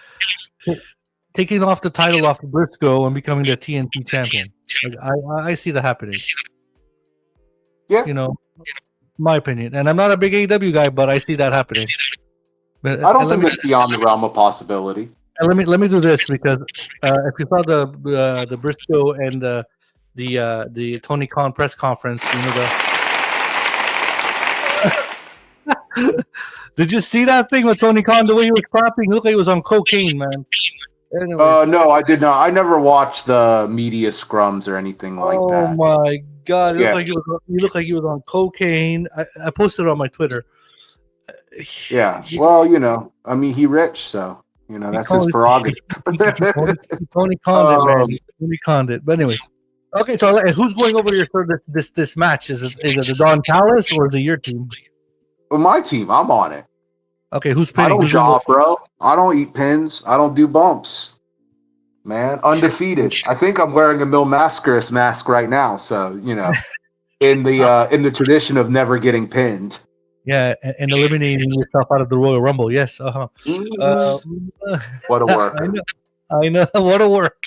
taking off the title off of Briscoe and becoming the TNT champion. Like, I see that happening. Yeah, my opinion, and I'm not a big AEW guy, but I see that happening. But I don't think it's beyond the realm of possibility. And let me do this because if you saw the Briscoe and the Tony Khan press conference, did you see that thing with Tony Khan? The way he was clapping, he looked like he was on cocaine, man. Anyways. No, I did not. I never watched the media scrums or anything like that. Oh my God! He looked like he was on cocaine. I posted it on my Twitter. Yeah, well, I mean, he rich, so that's his prerogative. Tony Khan did, man. Tony Khan did. But anyways, okay. So who's going over your this match? Is it the Don Callis or is it your team? Well, my team. I'm on it. Okay, who's pinning? I don't job, bro. I don't eat pins. I don't do bumps. Man, undefeated. I think I'm wearing a Mil Mascaris mask right now. So in the tradition of never getting pinned. Yeah, and eliminating yourself out of the Royal Rumble. Yes. What a work! I know. What a work!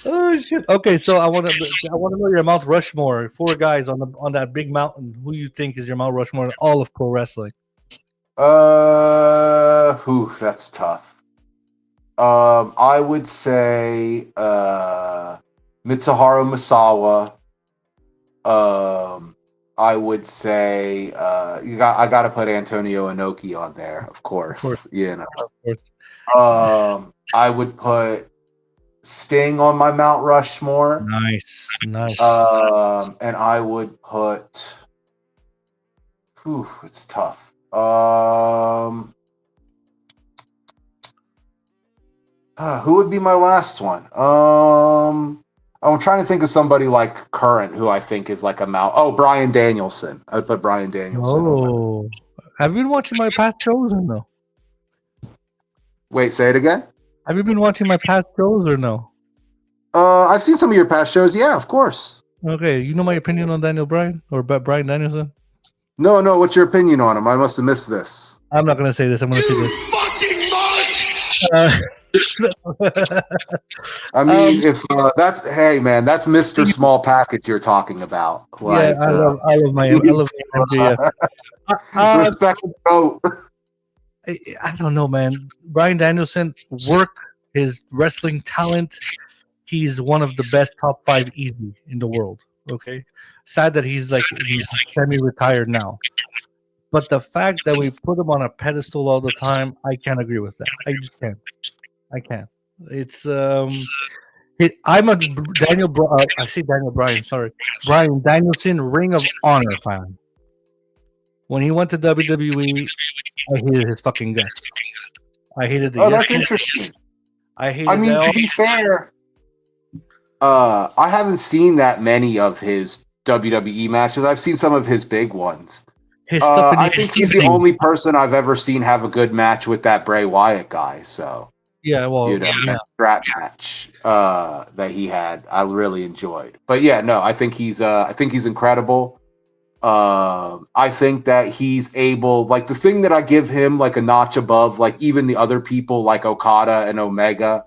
Oh shit. Okay, so I want to know your Mount Rushmore. 4 guys on that big mountain. Who you think is your Mount Rushmore in all of pro wrestling? That's tough. I would say Mitsuharu Misawa. I would say I got to put Antonio Inoki on there, of course. Of course. I would put Sting on my Mount Rushmore. Nice. And I would put. It's tough. Who would be my last one? I'm trying to think of somebody like current who I think is like a Mount. Oh, Bryan Danielson. I would put Bryan Danielson. Oh, have you been watching my past shows or no? Wait, say it again. Have you been watching my past shows or no? I've seen some of your past shows. Yeah, of course. Okay, you know my opinion on Daniel Bryan or Bryan Danielson? No. What's your opinion on him? I must have missed this. I'm not gonna say this. I'm gonna say this. I mean, if that's that's Mr. Small Package you're talking about. Like, I love my MJF. Respect the goat. I don't know, man. Bryan Danielson, his wrestling talent, he's one of the best top 5 easy in the world. Okay, sad that he's semi-retired now. But the fact that we put him on a pedestal all the time, I can't agree with that. I just can't. I can't. It's I'm a I say Daniel Bryan. Sorry, Bryan Danielson Ring of Honor fan. When he went to WWE, I hated his fucking guts. I hated the. Oh, that's interesting. I hated. I mean, to be fair, I haven't seen that many of his WWE matches. I've seen some of his big ones. His stuff I think he's the only person I've ever seen have a good match with that Bray Wyatt guy. So yeah, well, that strap match that he had, I really enjoyed. But yeah, no, I think he's incredible. I think that he's able, like, the thing that I give him like a notch above, like even the other people like Okada and Omega,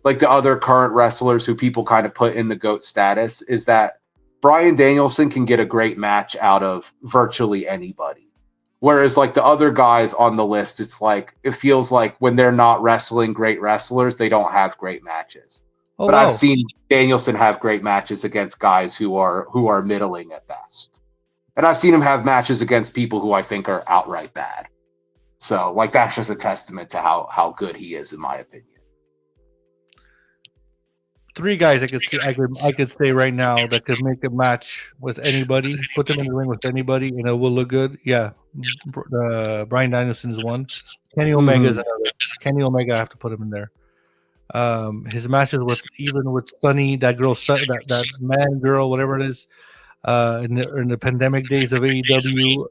like the other current wrestlers who people kind of put in the GOAT status, is that Bryan Danielson can get a great match out of virtually anybody. Whereas like the other guys on the list, it's like, it feels like when they're not wrestling great wrestlers, they don't have great matches. But I've seen Danielson have great matches against guys who are middling at best. And I've seen him have matches against people who I think are outright bad. So like that's just a testament to how good he is, in my opinion. Three guys I could say right now that could make a match with anybody, put them in the ring with anybody, and it will look good. Yeah, Bryan Danielson is one. Kenny Omega is another. Kenny Omega, I have to put him in there. His matches with Sunny, that girl, that man, girl, whatever it is, in the pandemic days of AEW,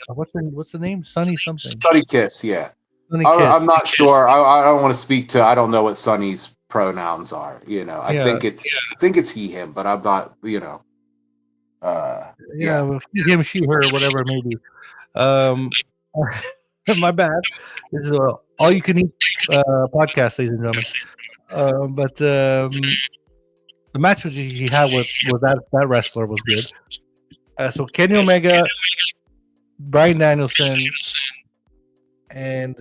what's the name? Sunny something. Sunny Kiss, yeah. Sunny Kiss. I'm not sure. I don't want to speak to. I don't know what Sunny's pronouns are. I think it's he, him, but I'm not. Him, she, her, whatever it may be. My bad. This is all you can eat podcast, ladies and gentlemen. But the match which he had with that wrestler was good. So Kenny Omega, Bryan Danielson, and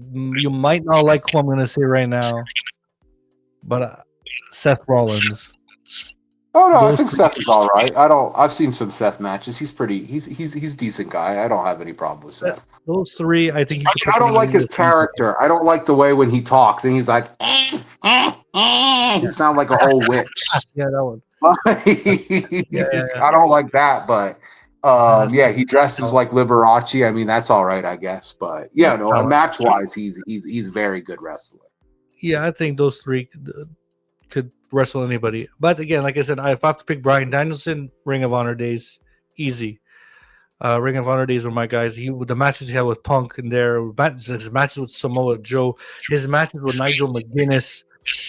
you might not like who I'm going to say right now, but Seth Rollins. Oh no, I think Seth is all right. I've seen some Seth matches. He's a decent guy. I don't have any problem with Seth. Those three, I think. I don't like his character. I don't like the way when he talks and he's like, he sounds like a whole witch. Yeah, that one. I don't like that, but he dresses like Liberace. I mean, that's all right, I guess. But yeah, match wise, he's a very good wrestler. Yeah, I think those three could wrestle anybody. But again, like I said, if I have to pick Bryan Danielson, Ring of Honor days, easy. Ring of Honor days were my guys. The matches he had with Punk and his matches with Samoa Joe, his matches with Nigel McGuinness.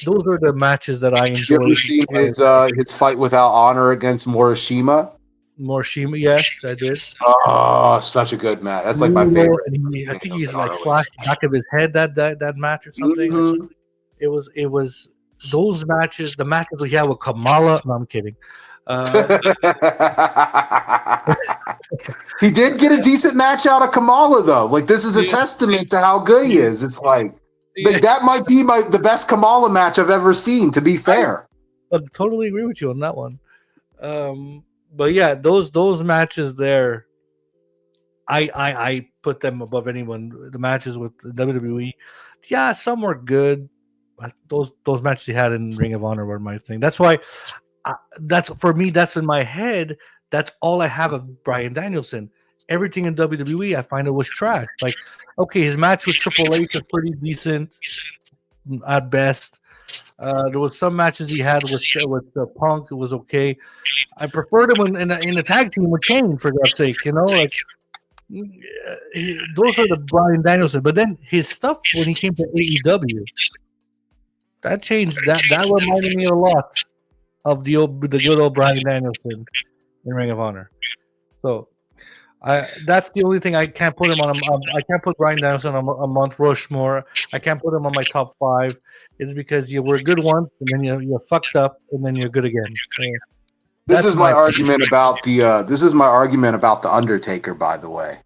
Those are the matches that I enjoyed. You ever seen his fight without honor against Morishima? Morishima, yes, I did. Oh, such a good match. That's like my favorite. And I think he's like slashed the back of his head that match or something. Mm-hmm. It was those matches, the matches we had with Kamala. No, I'm kidding. He did get a decent match out of Kamala, though. Like, this is a testament to how good he is. It's like that might be the best Kamala match I've ever seen, to be fair. I totally agree with you on that one. But yeah, those matches there, I put them above anyone. The matches with WWE, yeah, some were good. But those matches he had in Ring of Honor were my thing. That's why, that's for me. That's in my head. That's all I have of Bryan Danielson. Everything in WWE, I find it was trash. Like, okay, his match with Triple H was pretty decent at best. There was some matches he had with Punk. It was okay. I preferred him in the tag team with Kane, for God's sake. Like those are the Bryan Danielson. But then his stuff when he came to AEW. That changed. That reminded me a lot of the good old Bryan Danielson in Ring of Honor. So, that's the only thing I can't put him on. I can't put Bryan Danielson on a Mount Rushmore. I can't put him on my top 5. It's because you were good once, and then you're fucked up, and then you're good again. This is my argument about the Undertaker, by the way.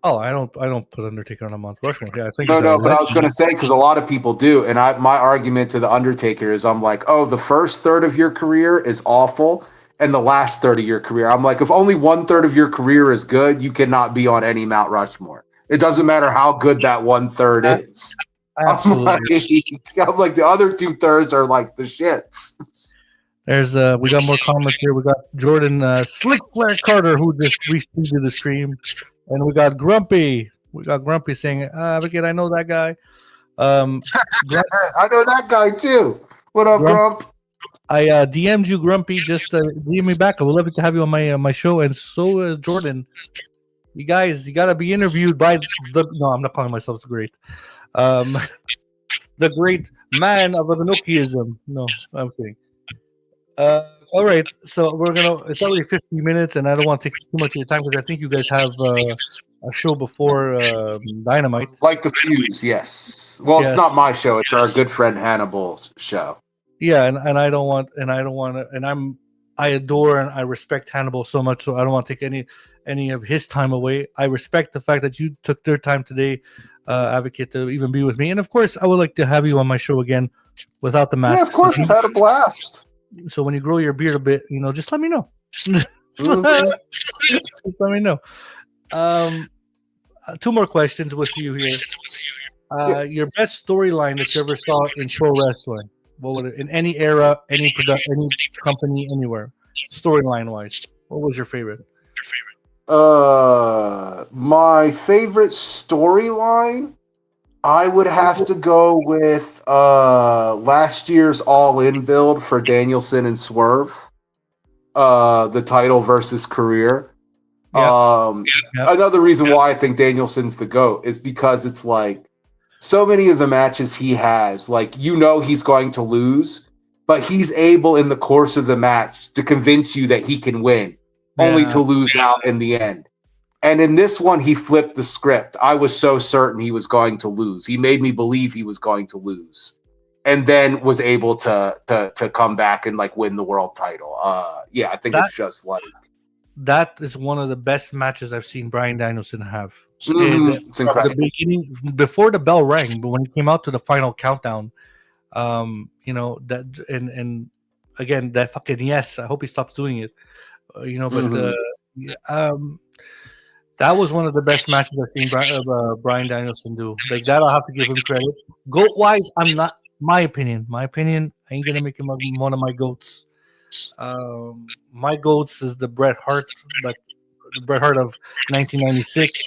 Oh, I don't put Undertaker on a Mount Rushmore. Yeah, I think no, but I was going to say, because a lot of people do, and my argument to the Undertaker is, I'm like, oh, the first third of your career is awful, and the last third of your career. I'm like, if only 1/3 of your career is good, you cannot be on any Mount Rushmore. It doesn't matter how good that 1/3 is. Absolutely. I'm like the other 2/3 are like the shits. There's we got more comments here. We got Jordan Slick Flair Carter who just retweeted the stream, and we got Grumpy. We got Grumpy saying, "Advocate, I know that guy." I know that guy too. What up, Grump? I DM'd you, Grumpy. Just DM me back. I would love to have you on my show, and so is Jordan. You guys, you gotta be interviewed by the. No, I'm not calling myself the great. The great man of Inokism. No, I'm kidding. All right, so we're gonna. It's already 50 minutes, and I don't want to take too much of your time because I think you guys have a show before Dynamite. Like the Fuse, yes. Well, Yes. it's not my show; it's our good friend Hannibal's show. Yeah, and I don't want, and I adore and I respect Hannibal so much, so I don't want to take any of his time away. I respect the fact that you took their time today, Advocate, to even be with me, and of course, I would like to have you on my show again without the mask. Yeah, of course, we've had a blast. So when you grow your beard a bit, just let me know. Just let me know. 2 more questions with you here. Your best storyline that you ever saw in pro wrestling? What would it, in any era, any any company, anywhere, storyline wise? What was your favorite? My favorite storyline, I would have to go with last year's All In build for Danielson and Swerve. The title versus career. Yep. Another reason why I think Danielson's the GOAT is because it's like so many of the matches he has, like, he's going to lose, but he's able in the course of the match to convince you that he can win, only to lose out in the end. And in this one, he flipped the script. I was so certain he was going to lose. He made me believe he was going to lose, and then was able to come back and like win the world title. I think it's just like that is one of the best matches I've seen Bryan Danielson have. It's incredible. The beginning, before the bell rang, but when he came out to the final countdown, that and again that fucking yes, I hope he stops doing it. That was one of the best matches I've seen Bryan Danielson do. Like that, I'll have to give him credit. Goat wise, I'm not. My opinion, I ain't gonna make him one of my goats. My goats is the Bret Hart, but the Bret Hart of 1996,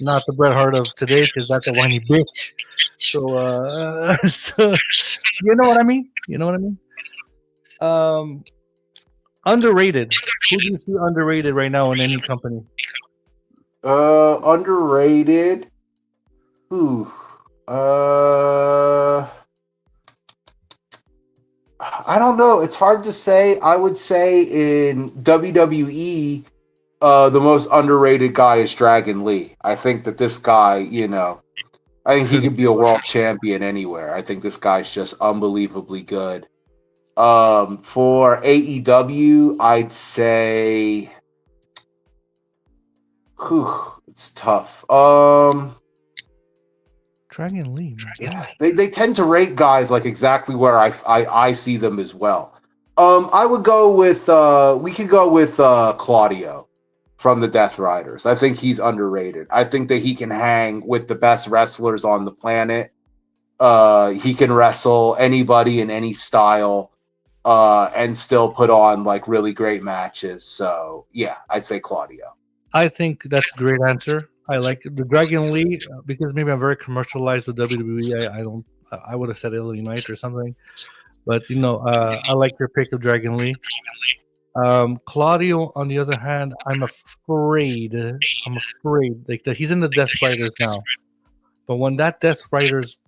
not the Bret Hart of today, because that's a whiny bitch. So, you know what I mean? Underrated. Who do you see underrated right now in any company? Underrated. I don't know. It's hard to say. I would say in WWE, the most underrated guy is Dragon Lee. I think that this guy, I think he could be a world champion anywhere. I think this guy's just unbelievably good. For AEW, I'd say, it's tough. Dragon Lee. Yeah, they tend to rate guys like exactly where I see them as well. I would go with we could go with Claudio from the Death Riders. I think he's underrated. I think that he can hang with the best wrestlers on the planet. He can wrestle anybody in any style, and still put on like really great matches. So yeah, I'd say Claudio. I think that's a great answer. I like the Dragon Lee because maybe I'm very commercialized with WWE. I would have said LA Knight or something, but I like your pick of Dragon Lee. Claudio, on the other hand, I'm afraid like that he's in the Death Riders now, but when that Death Riders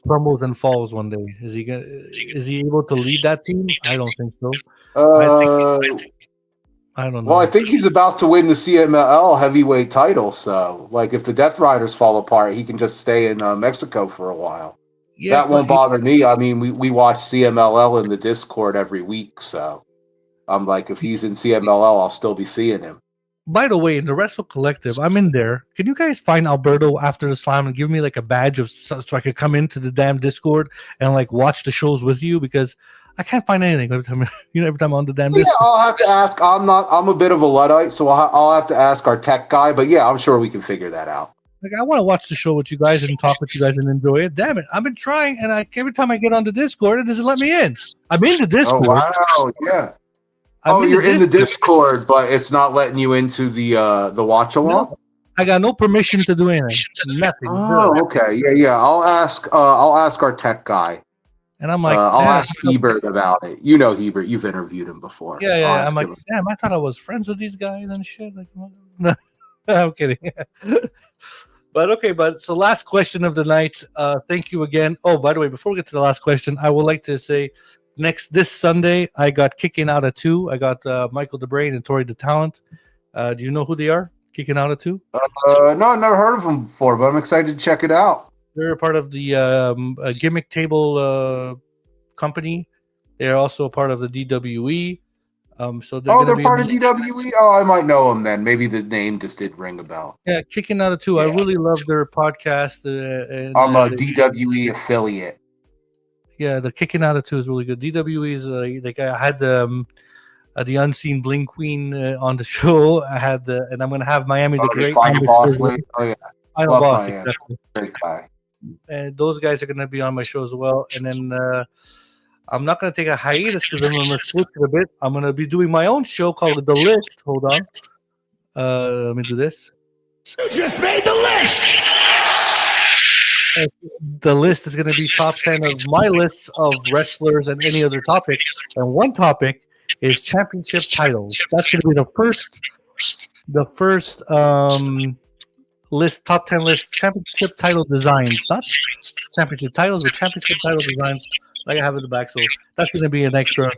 crumbles and falls one day, is he able to lead that team? I don't think so. I don't know. Well, I think he's about to win the CMLL heavyweight title. So, like, if the Death Riders fall apart, he can just stay in Mexico for a while. Yeah, that won't bother me. I mean, we watch CMLL in the Discord every week. So, I'm like, if he's in CMLL, I'll still be seeing him. By the way, in the Wrestle Collective, I'm in there. Can you guys find Alberto after the slam and give me like a badge so I could come into the damn Discord and like watch the shows with you? Because I can't find anything every time. Every time I'm on the damn Yeah, Discord. I'll have to ask. I'm a bit of a Luddite, so I'll have to ask our tech guy. But yeah, I'm sure we can figure that out. Like, I want to watch the show with you guys and talk with you guys and enjoy it. Damn it, I've been trying, and every time I get on the Discord, it doesn't let me in. I'm in the Oh Discord. wow, yeah. I'm You're in the Discord, but it's not letting you into the watch along. No, I got no permission to do anything. Nothing. Oh, okay. Yeah. I'll ask our tech guy. And I'm like, I'll damn. ask Hebert about it. You know Hebert. You've interviewed him before. Yeah. I'll I'm ask like, him. damn, I thought I was friends with these guys and shit. Like, no, I'm kidding. But so last question of the night. Thank you again. Oh, by the way, before we get to the last question, I would like to say this Sunday, I got Kicking Out at 2. I got Michael DeBrain and Tori the Talent. Do you know who they are? Kicking Out at 2? No, I've never heard of them before, but I'm excited to check it out. They're a part of the Gimmick Table company. They're also a part of the DWE. So they're part of DWE. Oh, I might know them then. Maybe the name just did ring a bell. Yeah, Kicking Out at 2. I really love their podcast. I'm a DWE affiliate. Yeah, the Kicking Out at 2 is really good. DWE is like I had the Unseen Bling Queen on the show. I had and I'm gonna have Miami the Great. Final Boss League. Oh yeah, Final Boss. Exactly. Great guy. And those guys are gonna be on my show as well. And then I'm not gonna take a hiatus because I'm gonna switch it a bit. I'm gonna be doing my own show called The List. Hold on. Let me do this. You just made the list. The list is going to be top 10 of my lists of wrestlers and any other topic. And one topic is championship titles. That's going to be the first list, top 10 list, championship title designs. Not championship titles, but championship title designs like I have in the back. So that's going to be an extra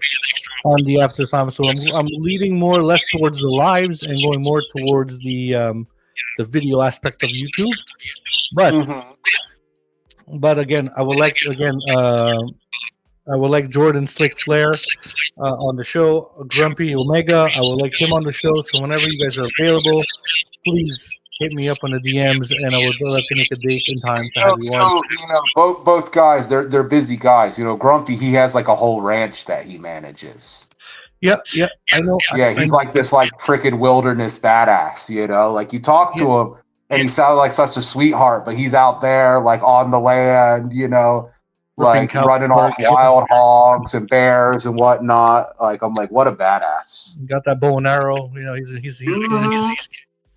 on the After Time. So I'm leading more or less towards the lives and going more towards the video aspect of YouTube. But again, I would like Jordan Slick Flair on the show, Grumpy Omega. I would like him on the show. So whenever you guys are available, please hit me up on the DMs, and I would like to make a date and time to have you on. Both guys, they're busy guys. Grumpy, he has like a whole ranch that he manages. Yeah, I know. Yeah, he's like this freaking wilderness badass. Like you talk to him. And he sounded like such a sweetheart, but he's out there like on the land, like running off wild hogs and bears and whatnot. Like I'm like, what a badass! He got that bow and arrow. He's he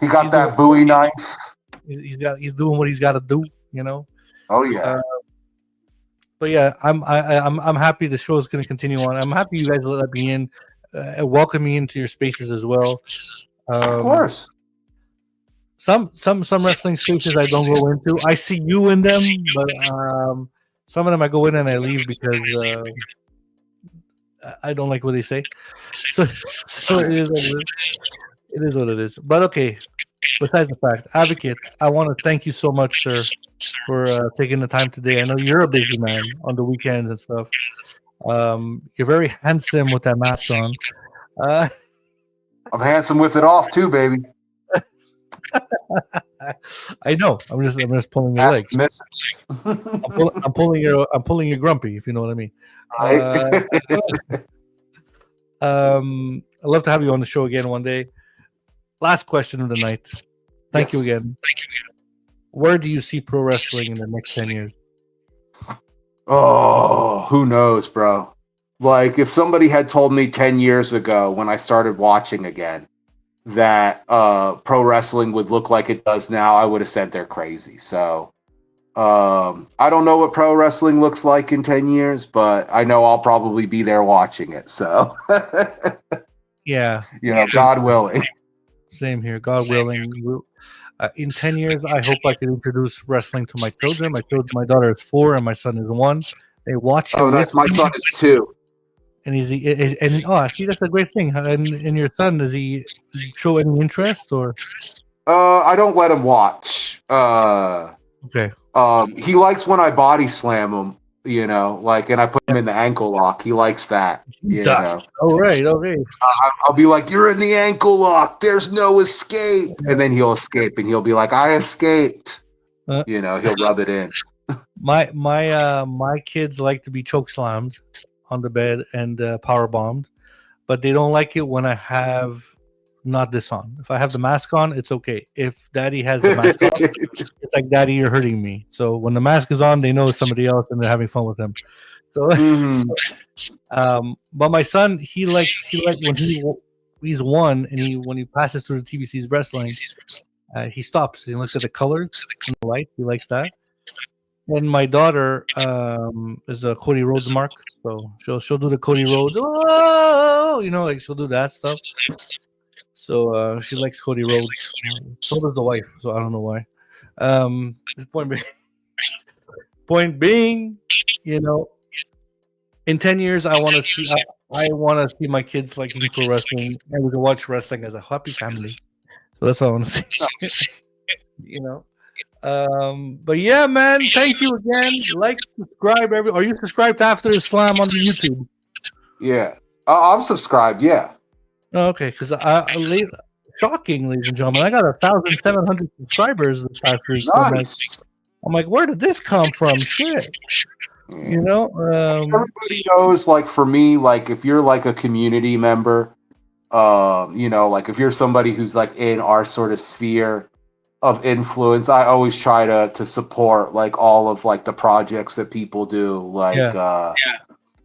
got that Bowie knife. He's doing what he's got to do. Oh yeah. But yeah, I'm happy the show is going to continue on. I'm happy you guys let me in, welcome me into your spaces as well. Of course. Some wrestling spaces I don't go into. I see you in them, but some of them I go in and I leave because I don't like what they say. So it is what it is. It is what it is. But okay. Besides the fact, Advocate, I want to thank you so much, sir, for taking the time today. I know you're a busy man on the weekends and stuff. You're very handsome with that mask on. I'm handsome with it off too, baby. I know. I'm just pulling your legs. I'm pulling your grumpy, if you know what I mean. I'd love to have you on the show again one day. Last question of the night. Thank you again. Where do you see pro wrestling in the next 10 years? Oh, who knows, bro? Like if somebody had told me 10 years ago when I started watching again that pro wrestling would look like it does now, I would have said they're crazy. So I don't know what pro wrestling looks like in 10 years, but I know I'll probably be there watching it. So yeah, God willing. Same here. God willing. In 10 years, I hope I can introduce wrestling to my children. My daughter is 4 and my son is 1. They watch it. Oh, that's my son is 2. And see, that's a great thing. And your son, does he show any interest or? I don't let him watch. Okay. He likes when I body slam him, and I put him in the ankle lock. He likes that. All right. Okay. I'll be like, "You're in the ankle lock. There's no escape," and then he'll escape, and he'll be like, "I escaped." He'll rub it in. My kids like to be choke slammed. on the bed and power bombed, but they don't like it when I have not this on. If I have the mask on, it's okay. If Daddy has the mask on, it's like, Daddy, you're hurting me. So when the mask is on, they know it's somebody else and they're having fun with him. So, but my son, he likes when he's one and when he passes through the TV, sees wrestling, he stops. He looks at the colors and the light. He likes that. And my daughter is a Cody Rhodes mark, so she'll do the Cody Rhodes. Oh, like she'll do that stuff. So she likes Cody Rhodes. So does the wife. So I don't know why. The point being, in 10 years, I want to see my kids liking pro wrestling, and we can watch wrestling as a happy family. So that's what I want to see. But yeah, man, thank you again. Like, subscribe. Are you subscribed to After the Slam on the YouTube? Yeah, I'm subscribed. Yeah. Oh, okay, because shocking, ladies and gentlemen, I got 1,700 subscribers this past week. Nice. I'm like, where did this come from? Shit. Everybody knows, like, for me, like, if you're like a community member, like if you're somebody who's like in our sort of sphere of influence, I always try to support like all of like the projects that people do. Like,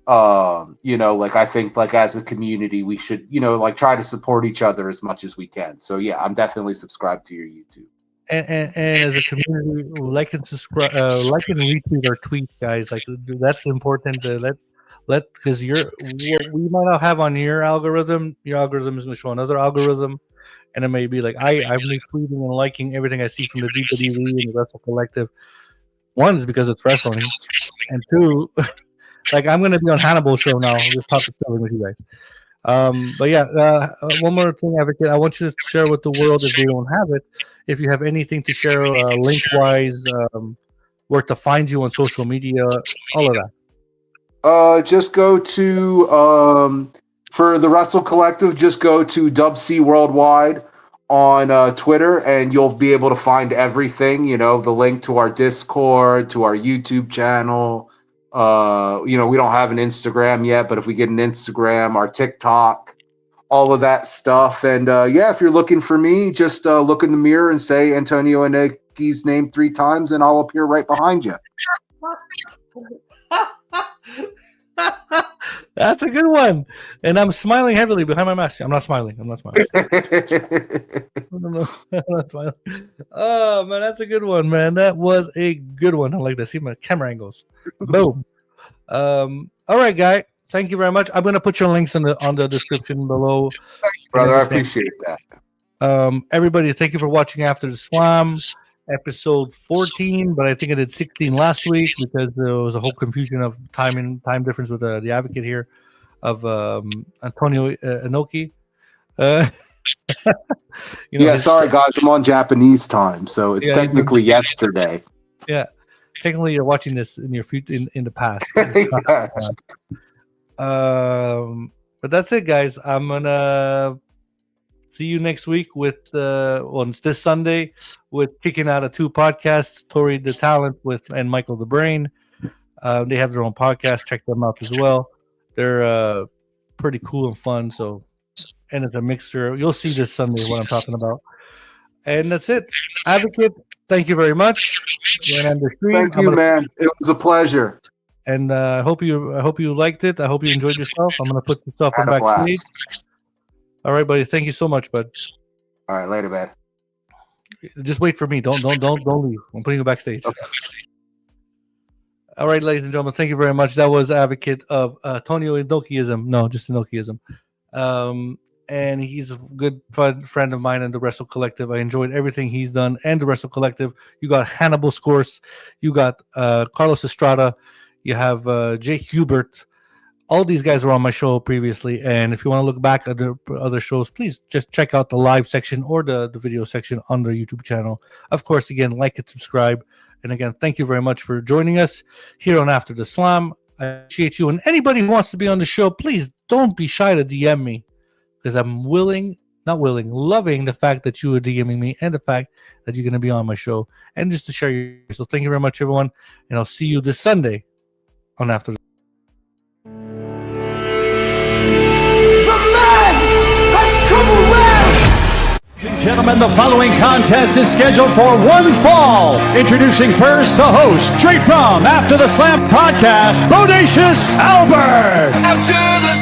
like I think like as a community, we should, like try to support each other as much as we can. So yeah, I'm definitely subscribed to your YouTube. And as a community, like and subscribe, like and retweet our tweets, guys. Like that's important to because we might not have on your algorithm. Your algorithm is going to show another algorithm, and it may be like I'm retweeting and liking everything I see from the DPDV and the Wrestle Collective. One is because it's wrestling, and two, like I'm going to be on Hannibal's show now. Just talking with you guys. But yeah, one more thing, Advocate. I want you to share with the world, if they don't have it, if you have anything to share link-wise, where to find you on social media, all of that. Just go to for the Wrestle Collective. Just go to Dub-C Worldwide on Twitter, and you'll be able to find everything. The link to our Discord, to our YouTube channel. We don't have an Instagram yet, but if we get an Instagram, our TikTok, all of that stuff. And if you're looking for me, just look in the mirror and say Antonio Inoki's name 3 times, and I'll appear right behind you. That's a good one. And I'm smiling heavily behind my mask. I'm not smiling. I'm not smiling. Oh, man, that's a good one, man. That was a good one. I like that. See my camera angles. Boom. All right, guy. Thank you very much. I'm going to put your links on the description below. Thank you, brother. I appreciate that. Everybody, thank you for watching After the Slam. Episode 14, but I think I did 16 last week because there was a whole confusion of time difference with the Advocate here of Antonio Inoki. Sorry guys, I'm on Japanese time, so it's technically yesterday. Yeah, technically you're watching this in your future in the past. But that's it, guys. I'm gonna see you next week with it's this Sunday with Kicking Out of 2 podcasts, Tori the Talent and Michael the Brain. They have their own podcast. Check them out as well. They're pretty cool and fun. And it's a mixture. You'll see this Sunday what I'm talking about. And that's it. Advocate, thank you very much. Thank you, man. It was a pleasure. And I hope you liked it. I hope you enjoyed yourself. I'm gonna put the stuff in backstage. All right, buddy. Thank you so much, bud. All right, later, man. Just wait for me. Don't leave. I'm putting you backstage. Okay. All right, ladies and gentlemen, thank you very much. That was Advocate of Antonio Inokism. No, just Inokism. And he's a good friend of mine in the Wrestle Collective. I enjoyed everything he's done and the Wrestle Collective. You got Hannibal Scores. You got Carlos Estrada. You have Jake Hubert. All these guys were on my show previously, and if you want to look back at the other shows, please just check out the live section or the video section on their YouTube channel. Of course, again, like and subscribe. And again, thank you very much for joining us here on After the Slam. I appreciate you. And anybody who wants to be on the show, please don't be shy to DM me, because I'm loving the fact that you are DMing me and the fact that you're going to be on my show and just to share your. So thank you very much, everyone. And I'll see you this Sunday on After the Gentlemen, the following contest is scheduled for one fall. Introducing first the host, straight from After the Slam podcast, Bodacious Albert. After the